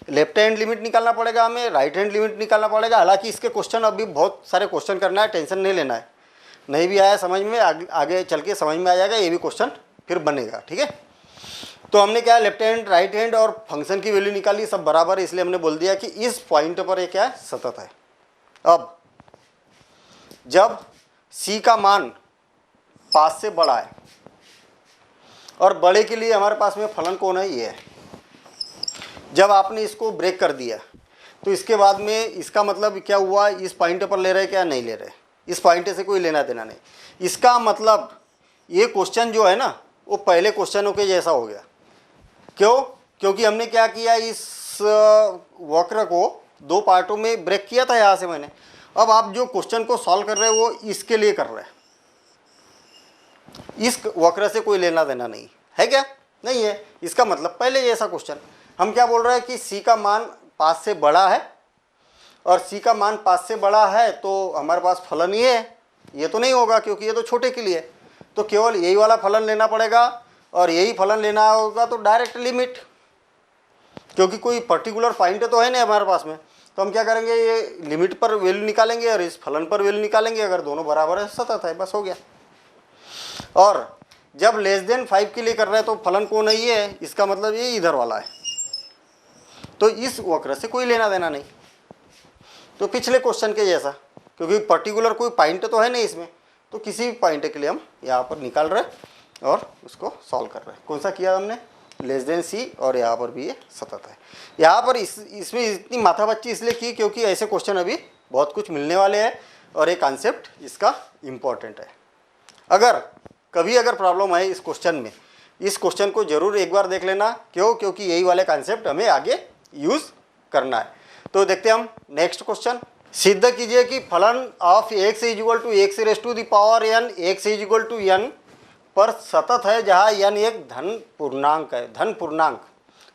लेफ्ट हैंड लिमिट निकालना पड़ेगा हमें, राइट हैंड लिमिट निकालना पड़ेगा। हालांकि इसके क्वेश्चन अभी बहुत सारे क्वेश्चन करना है, टेंशन नहीं लेना है। नहीं भी आया समझ में, आगे चल के समझ में आ जाएगा, ये भी क्वेश्चन फिर बनेगा, ठीक है। तो हमने क्या लेफ्ट हैंड राइट हैंड और फंक्शन की वैल्यू निकाली, सब बराबर है, इसलिए हमने बोल दिया कि इस पॉइंट पर ये क्या है, सतत है। अब जब c का मान 5 से बड़ा है और बड़े के लिए हमारे पास में फलन कौन है, ये है। जब आपने इसको ब्रेक कर दिया तो इसके बाद में इसका मतलब क्या हुआ, इस पॉइंट पर ले रहे क्या, नहीं ले रहे, इस पॉइंट से कोई लेना देना नहीं। इसका मतलब ये क्वेश्चन जो है ना वो पहले क्वेश्चनों के जैसा हो गया। क्यों? क्योंकि हमने क्या किया, इस वक्र को दो पार्टों में ब्रेक किया था यहाँ से मैंने। अब आप जो क्वेश्चन को सॉल्व कर रहे हैं वो इसके लिए कर रहे हैं, इस वक्र से कोई लेना देना नहीं है। क्या नहीं है, इसका मतलब पहले जैसा क्वेश्चन। हम क्या बोल रहे हैं कि c का मान 5 से बड़ा है, और c का मान 5 से बड़ा है तो हमारे पास फलन ये है। ये तो नहीं होगा क्योंकि ये तो छोटे के लिए, तो केवल यही वाला फलन लेना पड़ेगा, और यही फलन लेना होगा तो डायरेक्ट लिमिट, क्योंकि कोई पर्टिकुलर पॉइंट तो है नहीं हमारे पास में। तो हम क्या करेंगे, ये लिमिट पर वैल्यू निकालेंगे और इस फलन पर वैल्यू निकालेंगे, अगर दोनों बराबर है सतत है, बस हो गया। और जब लेस देन 5 के लिए कर रहे हैं तो फलन कौन नहीं है, इसका मतलब ये इधर वाला है, तो इस वक्र से कोई लेना देना नहीं। तो पिछले क्वेश्चन के जैसा, क्योंकि पर्टिकुलर कोई पॉइंट तो है नहीं इसमें, तो किसी भी पॉइंट के लिए हम यहाँ पर निकाल रहे हैं और उसको सॉल्व कर रहे हैं। कौन सा किया हमने, लेस देन c, और यहाँ पर भी ये सतत है। यहाँ पर इसमें इतनी माथापच्ची इसलिए की क्योंकि ऐसे क्वेश्चन अभी बहुत कुछ मिलने वाले हैं और ये कॉन्सेप्ट इसका इम्पोर्टेंट है। अगर कभी प्रॉब्लम है इस क्वेश्चन में, इस क्वेश्चन को जरूर एक बार देख लेना। क्यों? क्योंकि यही वाले कॉन्सेप्ट हमें आगे यूज करना है। तो देखते हैं हम नेक्स्ट क्वेश्चन। सिद्ध कीजिए कि फलन of x equal to x raise to the power n x equal to n पर सतत है, जहाँ n एक धन पूर्णांक है। धन पूर्णांक,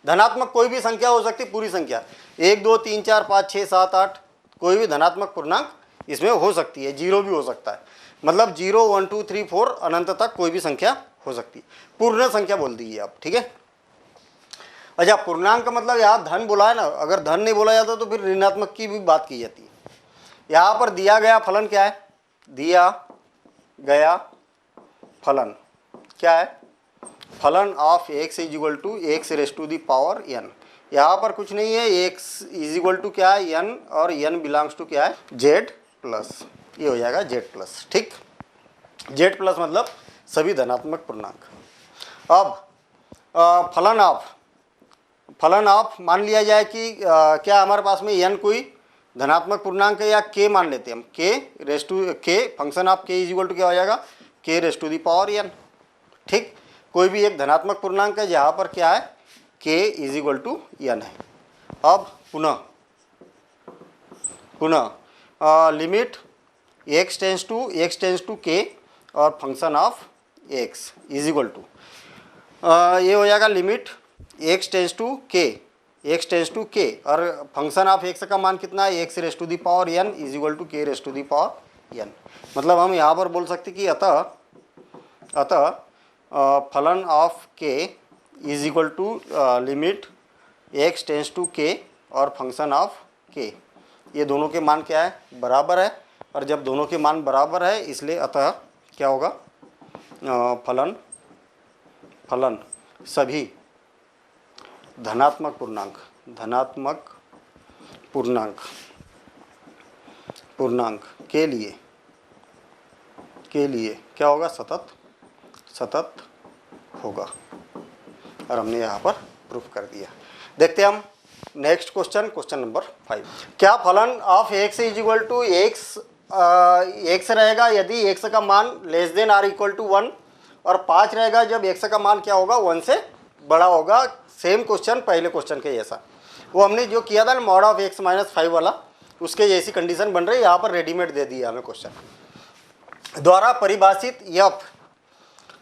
धनात्मक कोई भी संख्या हो सकती, पूरी संख्या 1 2 3 4 5 6 7 8, कोई भी धनात्मक पूर्णांक इसमें हो सकती है, जीरो भी हो सकता है। मतलब 0 1 2 3 4 अनंत तक कोई भी संख्या हो सकती है। पूर्ण संख्या बोल दीजिए आप, ठीक है। अच्छा, पूर्णांक का मतलब यहाँ धन बोला है ना, अगर धन नहीं बोला जाता तो फिर ऋणात्मक की भी बात की जाती है। यहाँ पर दिया गया फलन क्या है, दिया गया फलन क्या है, फलन of x equal to x raise to the power n। यहाँ पर कुछ नहीं है, x इज इक्वल टू क्या है, n, और n बिलोंग्स टू क्या है, z प्लस, ये हो जाएगा z प्लस, ठीक। z प्लस मतलब सभी धनात्मक पूर्णांक। अब फलन ऑफ मान लिया जाए कि क्या हमारे पास में n कोई धनात्मक पूर्णांक है, या k मान लेते हैं हम, k raise to k, function of k is equal to क्या हो जाएगा, k raise to the power n, ठीक। कोई भी एक धनात्मक पूर्णांक है जहाँ पर क्या है, k is equal to n है। अब पुनः limit x tends to k और function of x is equal to ये हो जाएगा limit x tends to k और फंक्शन ऑफ x का मान कितना है, x raise to the power n is equal to k raise to the power n। मतलब हम यहाँ पर बोल सकते कि अतः फलन of k is equal to limit x tends to k और फंक्शन ऑफ k, ये दोनों के मान क्या है, बराबर है। और जब दोनों के मान बराबर है इसलिए अतः क्या होगा, फलन फलन सभी धनात्मक पूर्णांक के लिए क्या होगा, सतत होगा। और हमने यहाँ पर प्रूफ कर दिया। देखते हैं हम नेक्स्ट क्वेश्चन नंबर 5। क्या फलन of x is equal to x रहेगा यदि x का मान less than are equal to 1 और 5 रहेगा जब x का मान क्या होगा, 1 से बड़ा होगा। सेम क्वेश्चन पहले क्वेश्चन के जैसा, वो हमने जो किया था ना मॉड ऑफ x माइनस 5 वाला, उसके जैसी कंडीशन बन रही है। यहाँ पर रेडीमेड दे दिया हमें क्वेश्चन द्वारा परिभाषित f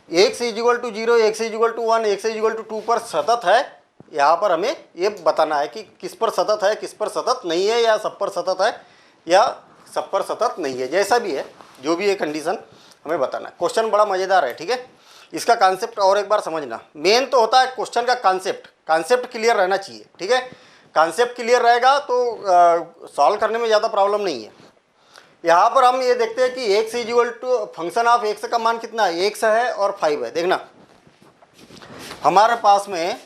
x is equal to 0, x is equal to 1, x is equal to 2 पर सतत है। यहाँ पर हमें ये बताना है कि किस पर सतत है, किस पर सतत नहीं है, या सब पर सतत है या सब पर सतत नहीं है। जैसा भी है, जो भी है कंडीशन हमें बताना है। क्वेश्चन बड़ा मज़ेदार है, ठीक है। इसका कॉन्सेप्ट और एक बार समझना। मेन तो होता है क्वेश्चन का कॉन्सेप्ट क्लियर रहना चाहिए, ठीक है। कॉन्सेप्ट क्लियर रहेगा तो सॉल्व करने में ज़्यादा प्रॉब्लम नहीं है। यहाँ पर हम ये देखते हैं कि x is equal to function of x का मान कितना है, x है और 5 है। देखना हमारे पास में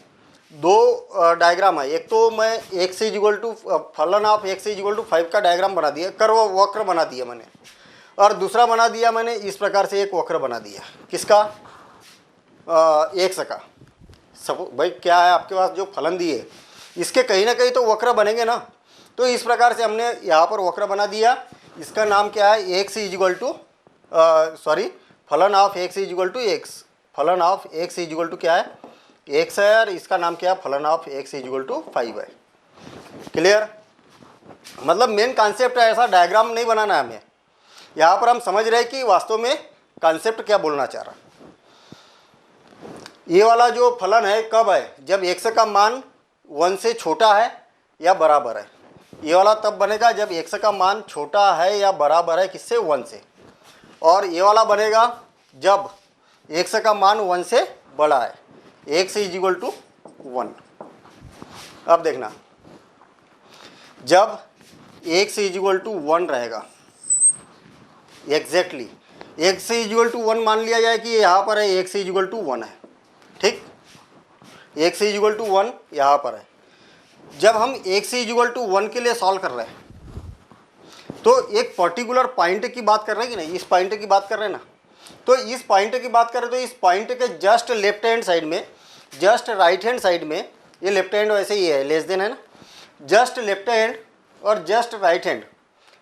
दो डायग्राम है। एक तो मैं x इज इक्वल टू फलन of x is equal to 5 का डायग्राम बना दिया, कर्व वक्र बना दिया मैंने, और दूसरा बना दिया मैंने इस प्रकार से एक वक्र बना दिया। किसका, x का। सब भाई क्या है आपके पास जो फलन दिए इसके कहीं ना कहीं तो वक्र बनेंगे ना। तो इस प्रकार से हमने यहाँ पर वक्र बना दिया। इसका नाम क्या है, x इज इक्वल टू फलन of x is equal to x। फलन of x is equal to क्या है, x है, और इसका नाम क्या है, फलन of x is equal to 5 है। क्लियर। मतलब मेन कॉन्सेप्ट है, ऐसा डायग्राम नहीं बनाना है हमें। यहाँ पर हम समझ रहे हैं कि वास्तव में कॉन्सेप्ट क्या बोलना चाह रहा है। ये वाला जो फलन है कब है, जब x का मान 1 से छोटा है या बराबर है। ये वाला तब बनेगा जब x का मान छोटा है या बराबर है किससे, 1 से। और ये वाला बनेगा जब x का मान 1 से बड़ा है, x इज इक्वल टू 1। अब देखना जब x इज इक्वल टू 1 रहेगा, exactly x is equal to 1 मान लिया जाए कि यहाँ पर है x इज इक्वल टू 1 है, ठीक। x इज इक्वल टू 1 यहाँ पर है। जब हम x इज इक्वल टू 1 के लिए सॉल्व कर रहे हैं तो एक पर्टिकुलर पॉइंट की बात कर रहे हैं कि नहीं, इस पॉइंट की बात कर रहे हैं ना। तो इस पॉइंट की बात करें तो इस पॉइंट के जस्ट लेफ्ट हैंड साइड में, जस्ट राइट हैंड साइड में, ये लेफ्ट हैंड वैसे ही है, लेस देन है ना, जस्ट लेफ्ट हैंड और जस्ट राइट हैंड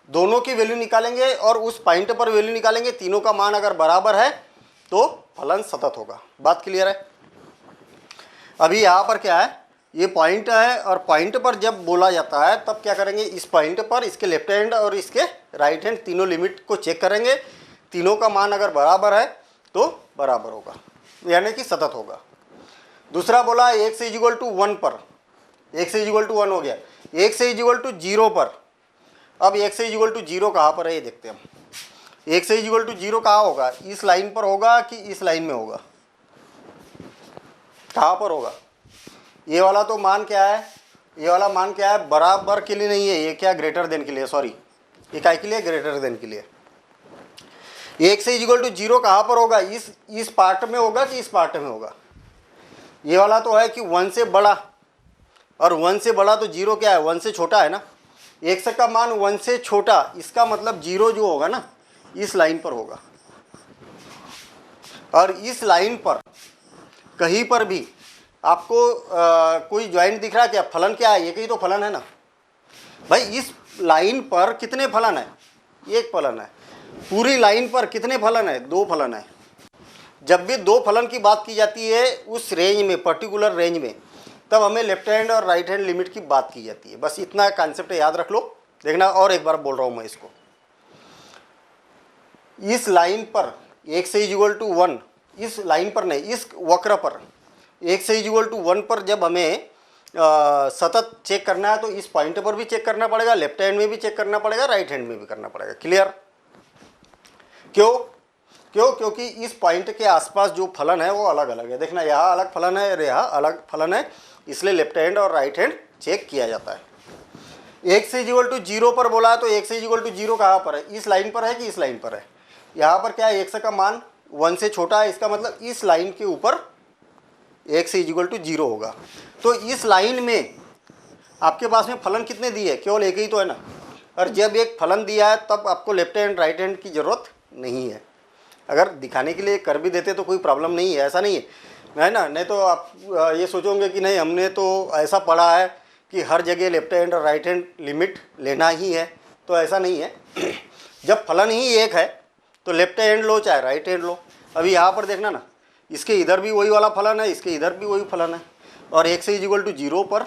दोनों की वैल्यू निकालेंगे और उस पॉइंट पर वैल्यू निकालेंगे। तीनों का मान अगर बराबर है तो फलन सतत होगा। बात क्लियर है। अभी यहाँ पर क्या है, ये पॉइंट है, और पॉइंट पर जब बोला जाता है तब क्या करेंगे, इस पॉइंट पर इसके लेफ्ट हैंड और इसके राइट हैंड तीनों लिमिट को चेक करेंगे। तीनों का मान अगर बराबर है तो बराबर होगा, यानी कि सतत होगा। दूसरा बोला x इज इक्वल टू 1 पर, x इज इक्वल टू 1 हो गया। x इज इक्वल टू 0 पर, अब x इज इक्वल टू 0 कहाँ पर है ये देखते हैं हम। x इज इक्वल टू 0 कहाँ होगा, इस लाइन पर होगा कि इस लाइन में होगा, कहाँ पर होगा। ये वाला तो मान क्या है, ये वाला मान क्या है, बराबर के लिए नहीं है, ये क्या ग्रेटर देन के लिए, सॉरी ये काय के लिए, ग्रेटर देन के लिए। x इज इक्वल टू 0 कहाँ पर होगा, इस पार्ट में होगा कि इस पार्ट में होगा। ये वाला तो है कि 1 से बड़ा, और 1 से बड़ा तो 0 क्या है, 1 से छोटा है ना। x का मान 1 से छोटा, इसका मतलब 0 जो होगा ना इस लाइन पर होगा। और इस लाइन पर कहीं पर भी आपको कोई ज्वाइंट दिख रहा है क्या, फलन क्या है, एक ही तो फलन है ना भाई। इस लाइन पर कितने फलन है, एक फलन है। पूरी लाइन पर कितने फलन है, 2 फलन है। जब भी 2 फलन की बात की जाती है उस रेंज में, पर्टिकुलर रेंज में, तब हमें लेफ्ट हैंड और राइट हैंड लिमिट की बात की जाती है। बस इतना कॉन्सेप्ट याद रख लो। देखना और एक बार बोल रहा हूँ मैं इसको, इस लाइन पर x इज इक्वल टू 1, इस लाइन पर नहीं, इस वक्र पर x इज इक्वल टू 1 पर जब हमें सतत चेक करना है तो इस पॉइंट पर भी चेक करना पड़ेगा, लेफ्ट हैंड में भी चेक करना पड़ेगा, राइट हैंड में भी करना पड़ेगा। क्लियर। क्यों, क्योंकि इस पॉइंट के आसपास जो फलन है वो अलग अलग है। देखना यहाँ अलग फलन है और यहाँ अलग फलन है, इसलिए लेफ्ट हैंड और राइट हैंड चेक किया जाता है। X is equal to zero पर बोला है, तो x is equal to zero कहाँ पर है, इस लाइन पर है कि इस लाइन पर है। यहाँ पर क्या है, एक्स का मान 1 से छोटा है, इसका मतलब इस लाइन के ऊपर x is equal to zero होगा। तो इस लाइन में आपके पास में फलन कितने दिए, केवल एक ही तो है ना। और जब एक फलन दिया है तब आपको लेफ्ट हैंड राइट हैंड की ज़रूरत नहीं है। अगर दिखाने के लिए कर भी देते तो कोई प्रॉब्लम नहीं है, ऐसा नहीं है ना। नहीं तो आप ये सोचोगे कि नहीं हमने तो ऐसा पढ़ा है कि हर जगह लेफ्ट हैंड और राइट हैंड लिमिट लेना ही है, तो ऐसा नहीं है। जब फलन ही एक है तो लेफ्ट हैंड लो चाहे राइट हैंड लो। अभी यहाँ पर देखना ना, इसके इधर भी वही वाला फलन है, इसके इधर भी वही फलन है, और x is equal to zero पर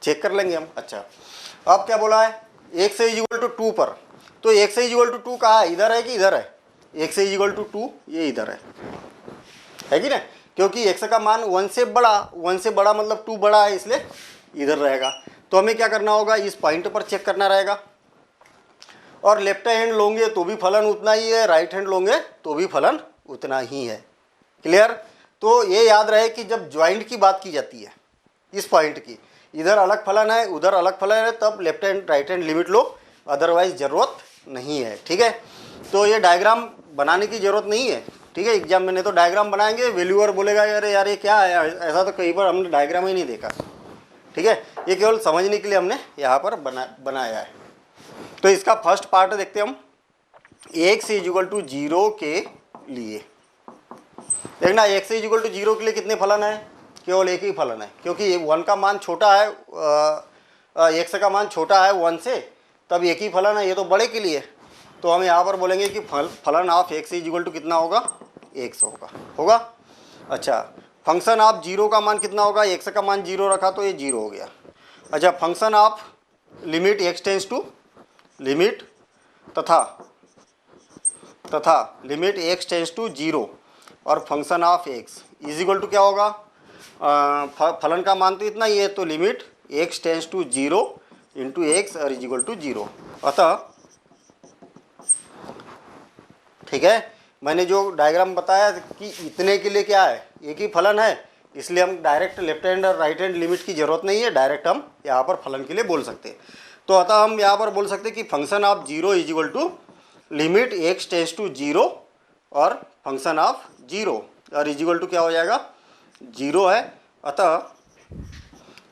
चेक कर लेंगे हम। अच्छा, अब क्या बोला है, x is equal to two पर, तो x is equal to two कहाँ है, इधर है कि इधर है, x is equal to two ये इधर है कि ना, क्योंकि एक्स का मान 1 से बड़ा मतलब 2 बड़ा है, इसलिए इधर रहेगा। तो हमें क्या करना होगा, इस पॉइंट पर चेक करना रहेगा। और लेफ्ट हैंड लोगे तो भी फलन उतना ही है, राइट हैंड लोगे तो भी फलन उतना ही है। क्लियर। तो ये याद रहे कि जब ज्वाइंट की बात की जाती है, इस पॉइंट की, इधर अलग फलन है उधर अलग फलन है, तब left hand right hand limit लो, अदरवाइज ज़रूरत नहीं है। ठीक है, तो ये डायग्राम बनाने की ज़रूरत नहीं है। ठीक है, एग्जाम में नहीं तो डायग्राम बनाएंगे, वैल्यूअर बोलेगा अरे यार ये क्या है, ऐसा तो कई बार हमने डायग्राम ही नहीं देखा। ठीक है, ये केवल समझने के लिए हमने यहाँ पर बनाया है। तो इसका फर्स्ट पार्ट देखते हैं हम, x is equal to zero के लिए। देखना x is equal to zero के लिए कितने फलन है, केवल एक ही फलन है, क्योंकि 1 का मान छोटा है, एक्स का मान छोटा है 1 से, तब एक ही फलन है, ये तो बड़े के लिए। तो हम यहाँ पर बोलेंगे कि फलन of x is equal to कितना होगा, एक्स होगा। अच्छा, फंक्शन ऑफ जीरो का मान कितना होगा, एक्स का मान जीरो रखा तो ये जीरो हो गया। अच्छा, function of limit x tends to limit तथा limit x tends to zero और function of x is equal to क्या होगा, फलन का मान तो इतना ही है, तो limit x tends to zero into x और इज इक्वल टू जीरो। अतः ठीक है, मैंने जो डायग्राम बताया कि इतने के लिए क्या है, एक ही फलन है, इसलिए हम डायरेक्ट लेफ्ट हैंड और राइट हैंड लिमिट की ज़रूरत नहीं है, डायरेक्ट हम यहाँ पर फलन के लिए बोल सकते हैं। तो अतः हम यहाँ पर बोल सकते हैं कि function of zero is equal to limit x tends to zero और फंक्शन ऑफ जीरो और इज इक्वल टू क्या हो जाएगा, जीरो है। अतः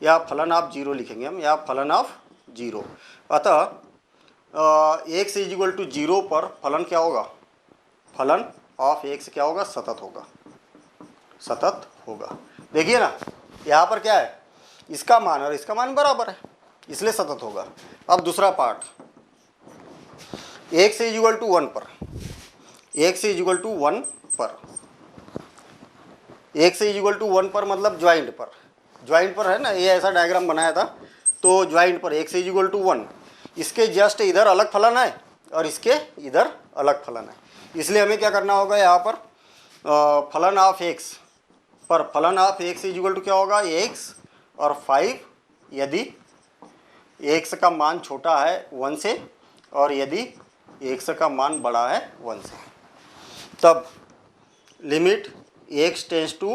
यहाँ फलन ऑफ जीरो लिखेंगे हम, यहाँ फलन ऑफ जीरो। अतः x is equal to zero पर फलन क्या होगा, फलन ऑफ एक्स क्या होगा, सतत होगा। देखिए ना, यहाँ पर क्या है, इसका मान और इसका मान बराबर है, इसलिए सतत होगा। अब दूसरा part, x is equal to 1 पर, एक्स इज इक्वल टू 1 पर, एक्स इज इक्वल टू 1 पर मतलब ज्वाइंट पर है ना, ये ऐसा डायग्राम बनाया था। तो ज्वाइंट पर एक्स इज इक्वल टू 1, इसके जस्ट इधर अलग फलन है और इसके इधर अलग फलन है, इसलिए हमें क्या करना होगा, यहाँ पर फलन ऑफ एक्स पर फलन of x is equal to क्या होगा, एक्स और 5 यदि एक्स का मान छोटा है 1 से और यदि एक्स का मान बड़ा है 1 से, तब लिमिट एक्स टेंस टू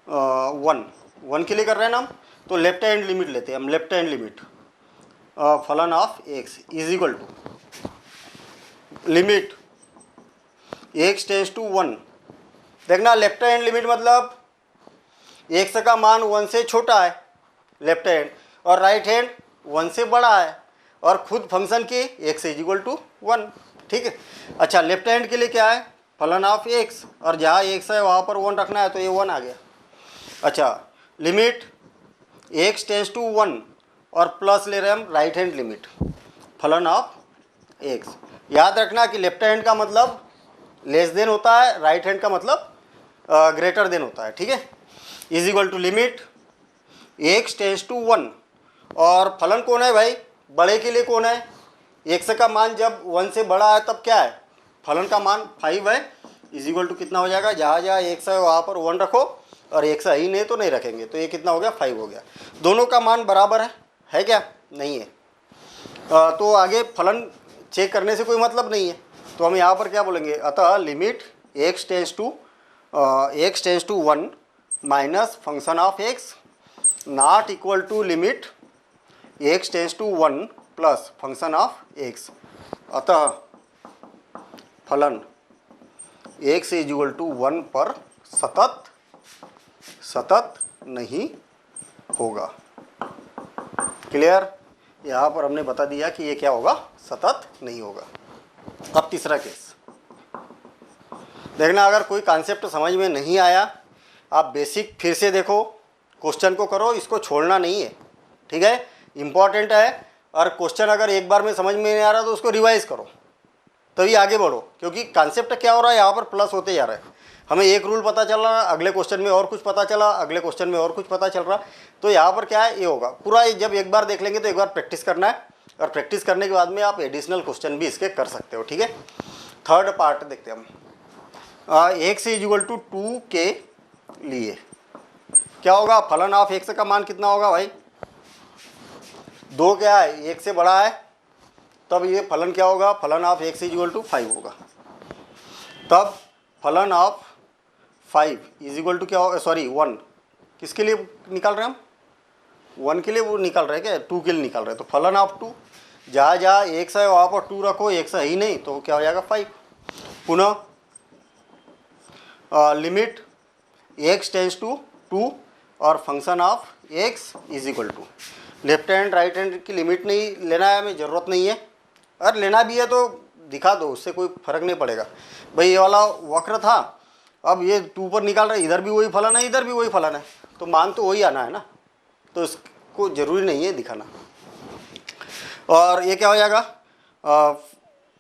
1 के लिए कर रहे हैं ना हम, तो लेफ्ट हैंड लिमिट लेते हैं हम, लेफ्ट हैंड लिमिट फलन of x is equal to limit x tends to 1। देखना, लेफ्ट हैंड लिमिट मतलब एक्स का मान 1 से छोटा है लेफ्ट हैंड, और राइट हैंड 1 से बड़ा है, और खुद फंक्शन की एक्स इज इक्वल टू 1। ठीक है। अच्छा, लेफ्ट हैंड के लिए क्या है, फलन ऑफ एक्स, और जहाँ एक्स है वहाँ पर 1 रखना है, तो ये 1 आ गया। अच्छा, लिमिट एक्स टेंस टू 1 और प्लस ले रहे हैं हम राइट हैंड लिमिट फलन ऑफ एक्स। याद रखना कि लेफ्ट हैंड का मतलब लेस देन होता है, राइट हैंड का मतलब ग्रेटर देन होता है। ठीक है, is equal to limit x tends to 1, और फलन कौन है भाई, बड़े के लिए कौन है, एक्स का मान जब 1 से बड़ा है तब क्या है, फलन का मान 5 है, इज इक्वल टू कितना हो जाएगा, जहाँ जहाँ एक्स है वहाँ पर 1 रखो, और एक्स ही नहीं तो नहीं रखेंगे, तो ये कितना हो गया, 5 हो गया। दोनों का मान बराबर है क्या, नहीं है, तो आगे फलन चेक करने से कोई मतलब नहीं है। तो हम यहाँ पर क्या बोलेंगे, अतः limit x tends to 1 minus function of x not equal to limit x tends to 1 plus function of x, अतः फलन एक्स इज इक्वल टू 1 पर सतत नहीं होगा। क्लियर? यहाँ पर हमने बता दिया कि ये क्या होगा, सतत नहीं होगा। अब तीसरा केस देखना, अगर कोई कॉन्सेप्ट समझ में नहीं आया आप बेसिक फिर से देखो, क्वेश्चन को करो, इसको छोड़ना नहीं है, ठीक है, इम्पॉर्टेंट है। और क्वेश्चन अगर एक बार में समझ में नहीं आ रहा तो उसको रिवाइज करो, तभी आगे बढ़ो, क्योंकि कॉन्सेप्ट क्या हो रहा है यहाँ पर प्लस होते जा रहा है। हमें एक रूल पता चल रहा है, अगले क्वेश्चन में और कुछ पता चला, अगले क्वेश्चन में और कुछ पता चल रहा, तो यहाँ पर क्या है, ये होगा पूरा। जब एक बार देख लेंगे तो एक बार प्रैक्टिस करना है, और प्रैक्टिस करने के बाद में आप एडिशनल क्वेश्चन भी इसके कर सकते हो, ठीक है। थर्ड पार्ट देखते हैं हम। एक्स इज इक्वल टू 2 के लिए क्या होगा, फलन ऑफ एक्स का मान कितना होगा भाई, 2 क्या है, 1 से बड़ा है, तब ये फलन क्या होगा, फलन of x is equal to 5 होगा। तब फलन ऑफ 5 इज इक्वल टू क्या होगा, सॉरी 1 किसके लिए निकाल रहे हैं हम, 1 के लिए वो निकाल रहे हैं क्या, 2 के लिए निकाल रहे हैं। तो फलन ऑफ 2, जहाँ जहाँ एक्स है वहाँ पर 2 रखो, एक्स है ही नहीं तो क्या हो जाएगा 5। पुनः लिमिट एक्स टेंस टू 2 और function of x is equal to, left hand right hand की लिमिट नहीं लेना है, हमें ज़रूरत नहीं है, और लेना भी है तो दिखा दो, उससे कोई फर्क नहीं पड़ेगा। भाई ये वाला वक्र था, अब ये 2 पर निकाल रहे, इधर भी वही फलन है, इधर भी वही फलन है, तो मान तो वही आना है ना, तो इसको ज़रूरी नहीं है दिखाना। और ये क्या हो जाएगा,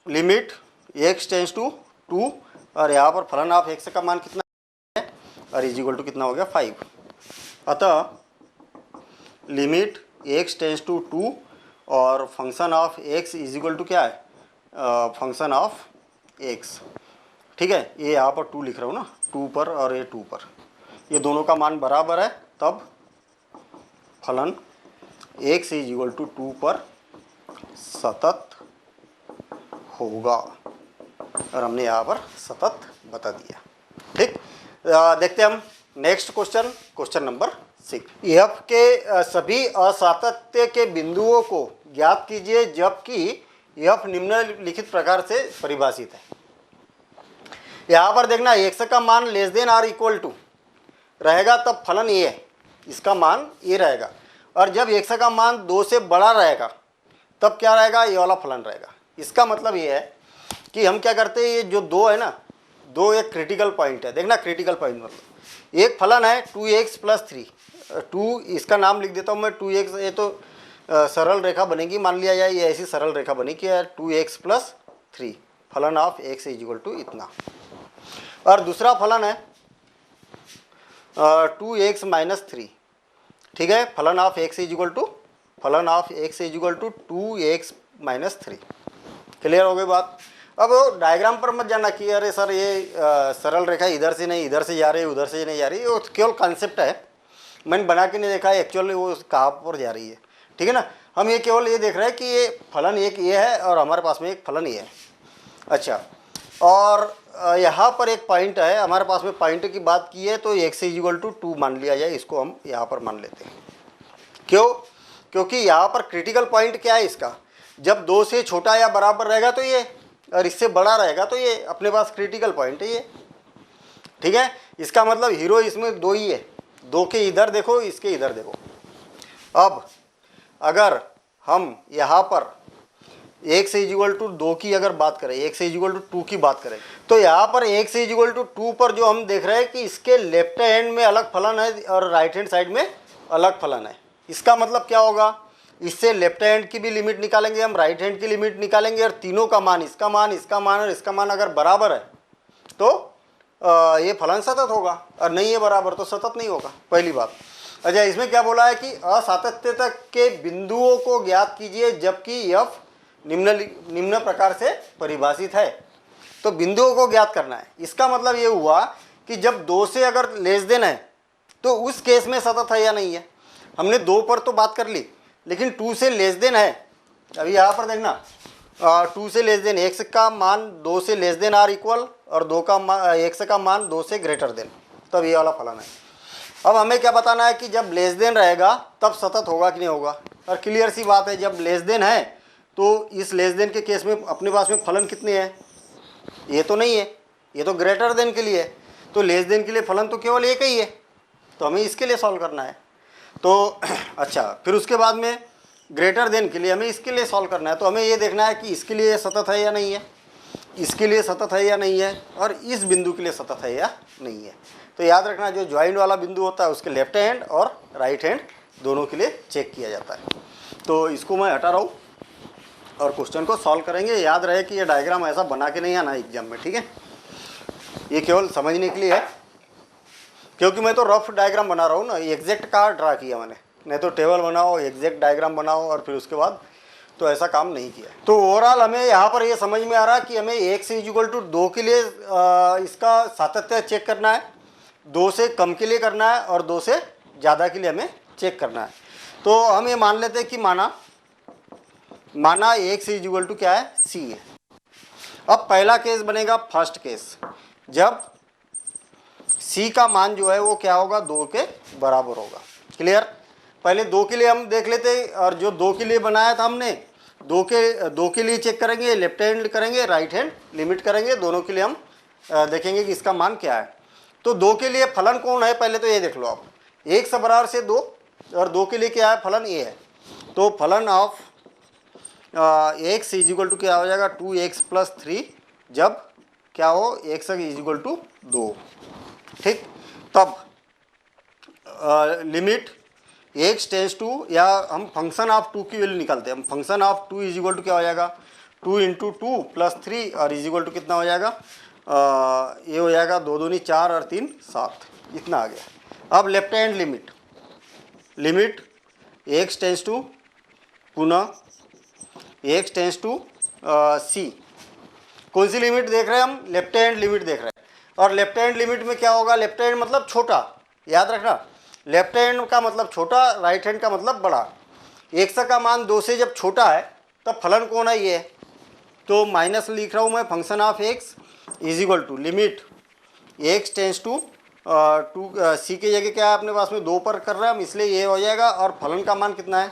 लिमिट एक्स टेंस टू 2 और यहाँ पर फलन ऑफ एक्स का मान कितना है, और इज इक्वल टू कितना हो गया 5। अतः लिमिट एक्स टेंस टू 2 और function of x is equal to क्या है, फंक्शन ऑफ एक्स, ठीक है। ये यहाँ पर 2 लिख रहा हूँ ना, 2 पर और ये 2 पर, ये दोनों का मान बराबर है, तब फलन एक्स इज इक्वल टू 2 पर सतत होगा, और हमने यहाँ पर सतत बता दिया, ठीक। देखते हैं हम next question, question number 6। F के सभी असातत्य के बिंदुओं को ज्ञात कीजिए जबकि एफ निम्नलिखित प्रकार से परिभाषित है। यहाँ पर देखना, एक्स का मान लेस देन और इक्वल टू रहेगा तब फलन ये है, इसका मान ये रहेगा, और जब एक्स का मान 2 से बड़ा रहेगा तब क्या रहेगा, ये वाला फलन रहेगा। इसका मतलब ये है कि हम क्या करते हैं, ये जो 2 है ना, 2 एक क्रिटिकल पॉइंट है। देखना क्रिटिकल पॉइंट मतलब एक फलन है 2x प्लस 3, 2 इसका नाम लिख देता हूँ मैं 2x, ये तो सरल रेखा बनेगी, मान लिया जाए ये ऐसी सरल रेखा बनी कि 2x प्लस 3 फलन of x is equal to इतना। और दूसरा फलन है 2x माइनस 3, ठीक है, फलन of x is equal to, फलन of x is equal to 2x minus 3। Clear हो गई बात। अब डायग्राम पर मत जाना कि अरे सर ये सरल रेखा इधर से नहीं इधर से जा रही है, उधर से नहीं जा रही है, वो केवल कॉन्सेप्ट है, मैंने बना के नहीं देखा है एक्चुअली वो कहाँ पर जा रही है, ठीक है ना। हम ये केवल ये देख रहे हैं कि ये फलन एक ये है और हमारे पास में एक फलन ये है। अच्छा, और यहाँ पर एक पॉइंट है, हमारे पास में पॉइंट की बात की है तो x इज इक्वल टू 2 मान लिया जाए, इसको हम यहाँ पर मान लेते हैं। क्यों? क्योंकि यहाँ पर क्रिटिकल पॉइंट क्या है इसका, जब 2 से छोटा या बराबर रहेगा तो ये, और इससे बड़ा रहेगा तो ये, अपने पास क्रिटिकल पॉइंट है ये, ठीक है। इसका मतलब हीरो इसमें 2 ही है, 2 के इधर देखो, इसके इधर देखो। अब अगर हम यहाँ पर x इज इक्वल टू 2 की अगर बात करें, x इज इक्वल टू 2 की बात करें, तो यहाँ पर x इज इक्वल टू 2 पर जो हम देख रहे हैं कि इसके लेफ्ट हैंड में अलग फलन है और राइट हैंड साइड में अलग फलन है। इसका मतलब क्या होगा, इससे लेफ्ट हैंड की भी लिमिट निकालेंगे हम, राइट हैंड की लिमिट निकालेंगे, और तीनों का मान, इसका मान, इसका मान और इसका मान अगर बराबर है तो ये फलन सतत होगा, और नहीं है बराबर तो सतत नहीं होगा, पहली बात। अच्छा, इसमें क्या बोला है कि असातत्यता के बिंदुओं को ज्ञात कीजिए जबकि एफ निम्न प्रकार से परिभाषित है। तो बिंदुओं को ज्ञात करना है, इसका मतलब ये हुआ कि जब 2 से अगर लेस देन है तो उस केस में सतत है या नहीं है। हमने 2 पर तो बात कर ली, लेकिन 2 से लेस देन है। अभी यहाँ पर देखना 2 से लेस देन, x का मान 2 से लेस देन आर इक्वल, और x का मान 2 से ग्रेटर देन, तब ये वाला फलन है। अब हमें क्या बताना है कि जब लेस देन रहेगा तब सतत होगा कि नहीं होगा। और क्लियर सी बात है, जब लेस देन है तो इस लेस देन के केस में अपने पास में फलन कितने हैं, ये तो नहीं है, ये तो ग्रेटर देन के लिए है। तो लेस देन के लिए फलन तो केवल एक ही है, तो हमें इसके लिए सॉल्व करना है। तो अच्छा, फिर उसके बाद में ग्रेटर देन के लिए हमें इसके लिए सॉल्व करना है। तो हमें ये देखना है कि इसके लिए सतत है या नहीं है, इसके लिए सतत है या नहीं है, और इस बिंदु के लिए सतत है या नहीं है। तो याद रखना, जो ज्वाइंट वाला बिंदु होता है उसके लेफ्ट हैंड और राइट हैंड दोनों के लिए चेक किया जाता है। तो इसको मैं हटा रहा हूँ और क्वेश्चन को सॉल्व करेंगे। याद रहे कि ये डायग्राम ऐसा बना के नहीं आना एग्जाम में, ठीक है, ये केवल समझने के लिए है, क्योंकि मैं तो रफ डायग्राम बना रहा हूँ ना, एग्जैक्ट कहाँ ड्रा किया मैंने, नहीं तो टेबल बनाओ, एग्जैक्ट डायग्राम बनाओ और फिर उसके बाद, तो ऐसा काम नहीं किया। तो ओवरऑल हमें यहाँ पर ये समझ में आ रहा है कि हमें x = 2 के लिए इसका सातत्य चेक करना है, 2 से कम के लिए करना है और 2 से ज़्यादा के लिए हमें चेक करना है। तो हम ये मान लेते हैं कि माना x = क्या है, c है। अब पहला केस बनेगा फर्स्ट केस, जब c का मान जो है वो क्या होगा, 2 के बराबर होगा। क्लियर। पहले 2 के लिए हम देख लेते हैं, और जो 2 के लिए बनाया था हमने, 2 के लिए चेक करेंगे, लेफ्ट हैंड करेंगे, राइट हैंड लिमिट करेंगे, दोनों के लिए हम देखेंगे कि इसका मान क्या है। तो 2 के लिए फलन कौन है, पहले तो ये देख लो आप, 1 से बराबर से 2, और 2 के लिए क्या है, फलन ये है। तो फलन ऑफ x = क्या हो जाएगा, 2x + 3, जब क्या हो, x = 2, ठीक। तब लिमिट x टेंस टू, या हम फंक्शन ऑफ 2 की वैल्यू निकालते हैं, हम फंक्शन ऑफ 2 = क्या हो जाएगा, 2 × 2 + 3, और = कितना हो जाएगा, ये हो जाएगा 2 दूनी 4 और 3 7, इतना आ गया। अब left hand limit x tends to, पुनः x टेंस टू c, कौन सी लिमिट देख रहे हैं हम, लेफ्ट हैंड लिमिट देख रहे हैं। और लेफ्ट हैंड लिमिट में क्या होगा, लेफ्ट हैंड मतलब छोटा, याद रखना, लेफ्ट हैंड का मतलब छोटा, राइट हैंड का मतलब बड़ा। x का मान 2 से जब छोटा है तब फलन कौन है, ये है। तो माइनस लिख रहा हूँ मैं, function of x = limit x tends to 2, c की जगह क्या है अपने पास में 2 पर कर रहे हैं हम, इसलिए ये हो जाएगा। और फलन का मान कितना है,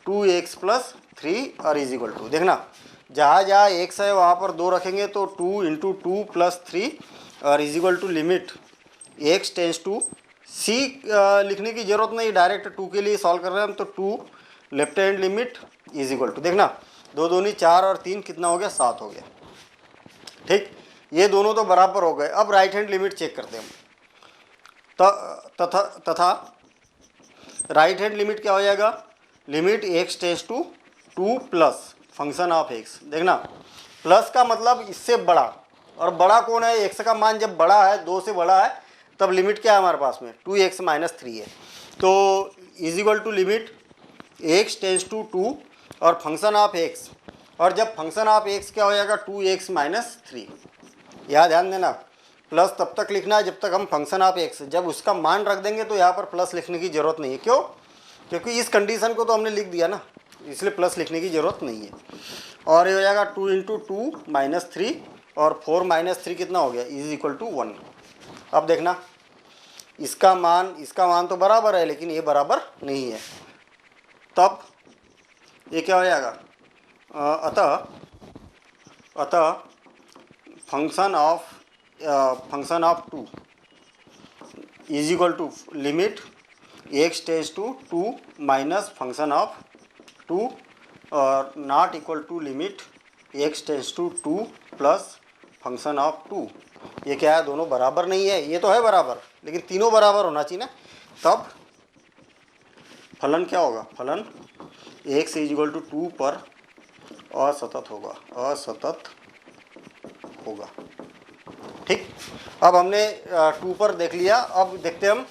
2x + 3, और = देखना, जहाँ जहाँ x है वहाँ पर 2 रखेंगे, तो 2 × 2 + 3, और = limit x tends to c, लिखने की जरूरत नहीं, डायरेक्ट 2 के लिए सॉल्व कर रहे हैं हम। तो 2 लेफ्ट हैंड लिमिट = देखना, 2 दूनी 4 और 3 कितना हो गया, 7 हो गया, ठीक। ये दोनों तो बराबर हो गए। अब राइट हैंड लिमिट चेक करते हैं हम, तथा राइट हैंड लिमिट क्या हो जाएगा, limit x tends to 2 plus function of x। देखना, प्लस का मतलब इससे बड़ा, और बड़ा कौन है, x का मान जब बड़ा है, 2 से बड़ा है, तब लिमिट क्या है हमारे पास में, 2x - 3 है। तो = लिमिट x टेंस टू 2 और फंक्शन ऑफ x, और जब फंक्शन ऑफ x क्या हो जाएगा, 2x - 3। यहाँ ध्यान देना, प्लस तब तक लिखना है जब तक हम फंक्शन ऑफ x, जब उसका मान रख देंगे तो यहाँ पर प्लस लिखने की जरूरत नहीं है। क्यों, क्योंकि इस कंडीशन को तो हमने लिख दिया ना, इसलिए प्लस लिखने की ज़रूरत नहीं है। और ये हो जाएगा 2 × 2 - 3, और 4 - 3 कितना हो गया, = 1। अब देखना, इसका मान तो बराबर है, लेकिन ये बराबर नहीं है, तब ये क्या हो जाएगा, अतः function of 2 = limit x tends to 2 minus function of 2, और not equal to limit x tends to 2 plus function of 2। ये क्या है, दोनों बराबर नहीं है, ये तो है बराबर, लेकिन तीनों बराबर होना चाहिए ना। तब फलन क्या होगा, फलन x = 2 पर असतत होगा, ठीक। अब हमने 2 पर देख लिया, अब देखते हैं हम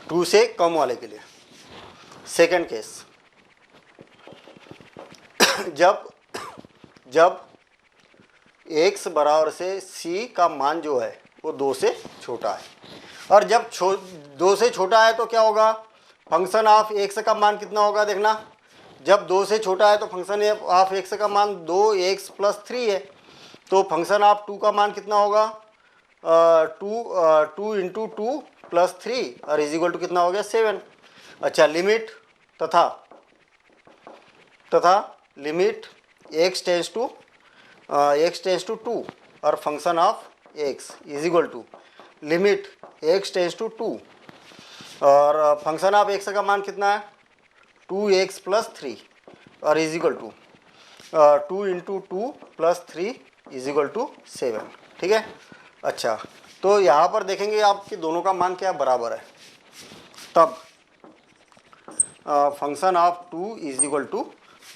2 से कम वाले के लिए। सेकंड केस, जब x बराबर से c का मान जो है वो 2 से छोटा है, और जब 2 से छोटा है तो क्या होगा, फंक्शन ऑफ x का मान कितना होगा, देखना, जब 2 से छोटा है तो फंक्शन ऑफ x का मान 2x + 3 है, तो फंक्शन ऑफ 2 का मान कितना होगा, 2 × 2 + 3, और = कितना हो गया, 7। अच्छा, लिमिट तथा तथा लिमिट x टेंस टू 2 और function of x is equal to limit x tends to 2 और फंक्शन ऑफ x का मान कितना है 2x प्लस 3 और is equal to 2 into 2 plus 3 is equal to 7। ठीक है। अच्छा, तो यहाँ पर देखेंगे आपके दोनों का मान क्या बराबर है, तब function of 2 is equal to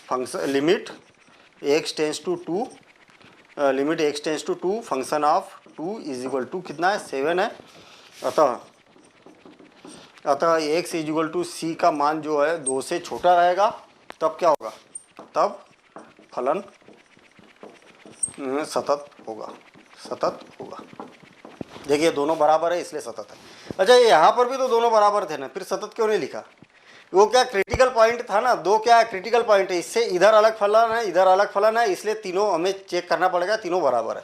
function limit x tends to 2 limit x tends to 2 function of 2 is equal to कितना है 7 है। अतः x is equal to c का मान जो है 2 से छोटा रहेगा, तब क्या होगा, तब फलन सतत होगा। देखिए दोनों बराबर है इसलिए सतत है। अच्छा, यहाँ पर भी तो दोनों बराबर थे ना, फिर सतत क्यों नहीं लिखा? वो क्या क्रिटिकल पॉइंट था ना, दो क्या क्रिटिकल पॉइंट है, इससे इधर अलग फलन है इधर अलग फलन है, इसलिए तीनों हमें चेक करना पड़ेगा, तीनों बराबर है।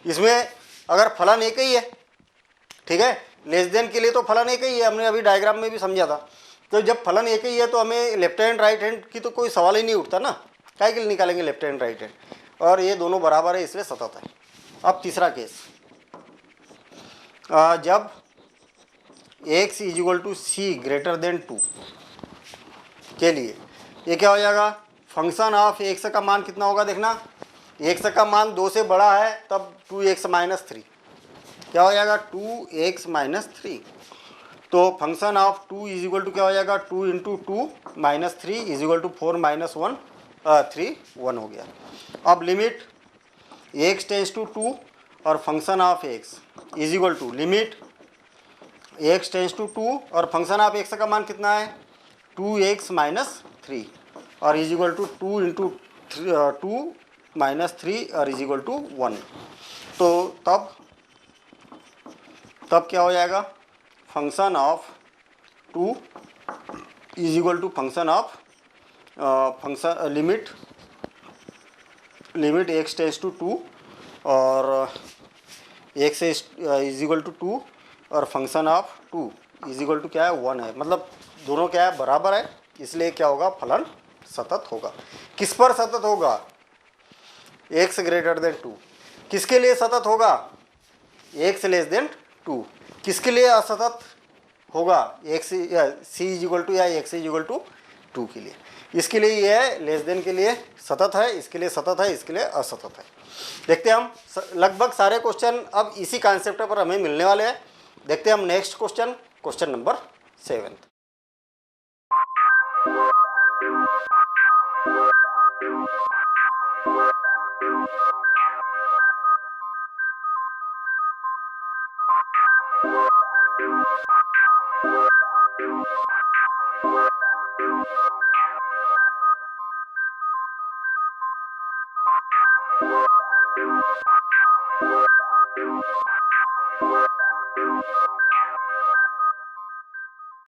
इसमें अगर फलन एक ही है, ठीक है, लेस देन के लिए तो फलन एक ही है, हमने अभी डायग्राम में भी समझा था। तो जब फलन एक ही है तो हमें लेफ्ट हैंड राइट हैंड की तो कोई सवाल ही नहीं उठता ना, काय के लिए निकालेंगे लेफ्ट हैंड राइट हैंड, और ये दोनों बराबर है इसलिए सतत है। अब तीसरा केस, जब x is equal to c greater than 2 के लिए ये क्या हो जाएगा, फंक्शन ऑफ x का मान कितना होगा, देखना x का मान 2 से बड़ा है तब 2x माइनस 3 क्या हो जाएगा 2x माइनस 3। तो function of 2 is equal to क्या हो जाएगा 2 into 2 minus 3 is equal to 4 minus 1 3 1 हो गया। अब लिमिट x टेंस टू 2 और function of x is equal to limit x tends to 2 और फंक्शन ऑफ x का मान कितना है 2x माइनस 3 और is equal to 2 into 2 minus 3 और इज इक्वल टू 1। तो तब क्या हो जाएगा, function of 2 is equal to function of limit x tends to 2 और x इज इक्वल टू 2 और function of 2 is equal to क्या है 1 है, मतलब दोनों क्या है बराबर है, इसलिए क्या होगा फलन सतत होगा। किस पर सतत होगा, x ग्रेटर देन 2। किसके लिए सतत होगा, x लेस देन 2। किसके लिए असतत होगा, x c is equal to या x इज इक्वल टू 2 के लिए। इसके लिए ये है लेस देन के लिए सतत है, इसके लिए सतत है, इसके लिए असतत है। देखते हैं हम लगभग सारे क्वेश्चन अब इसी कॉन्सेप्ट पर हमें मिलने वाले हैं। देखते हैं हम नेक्स्ट क्वेश्चन नंबर 7।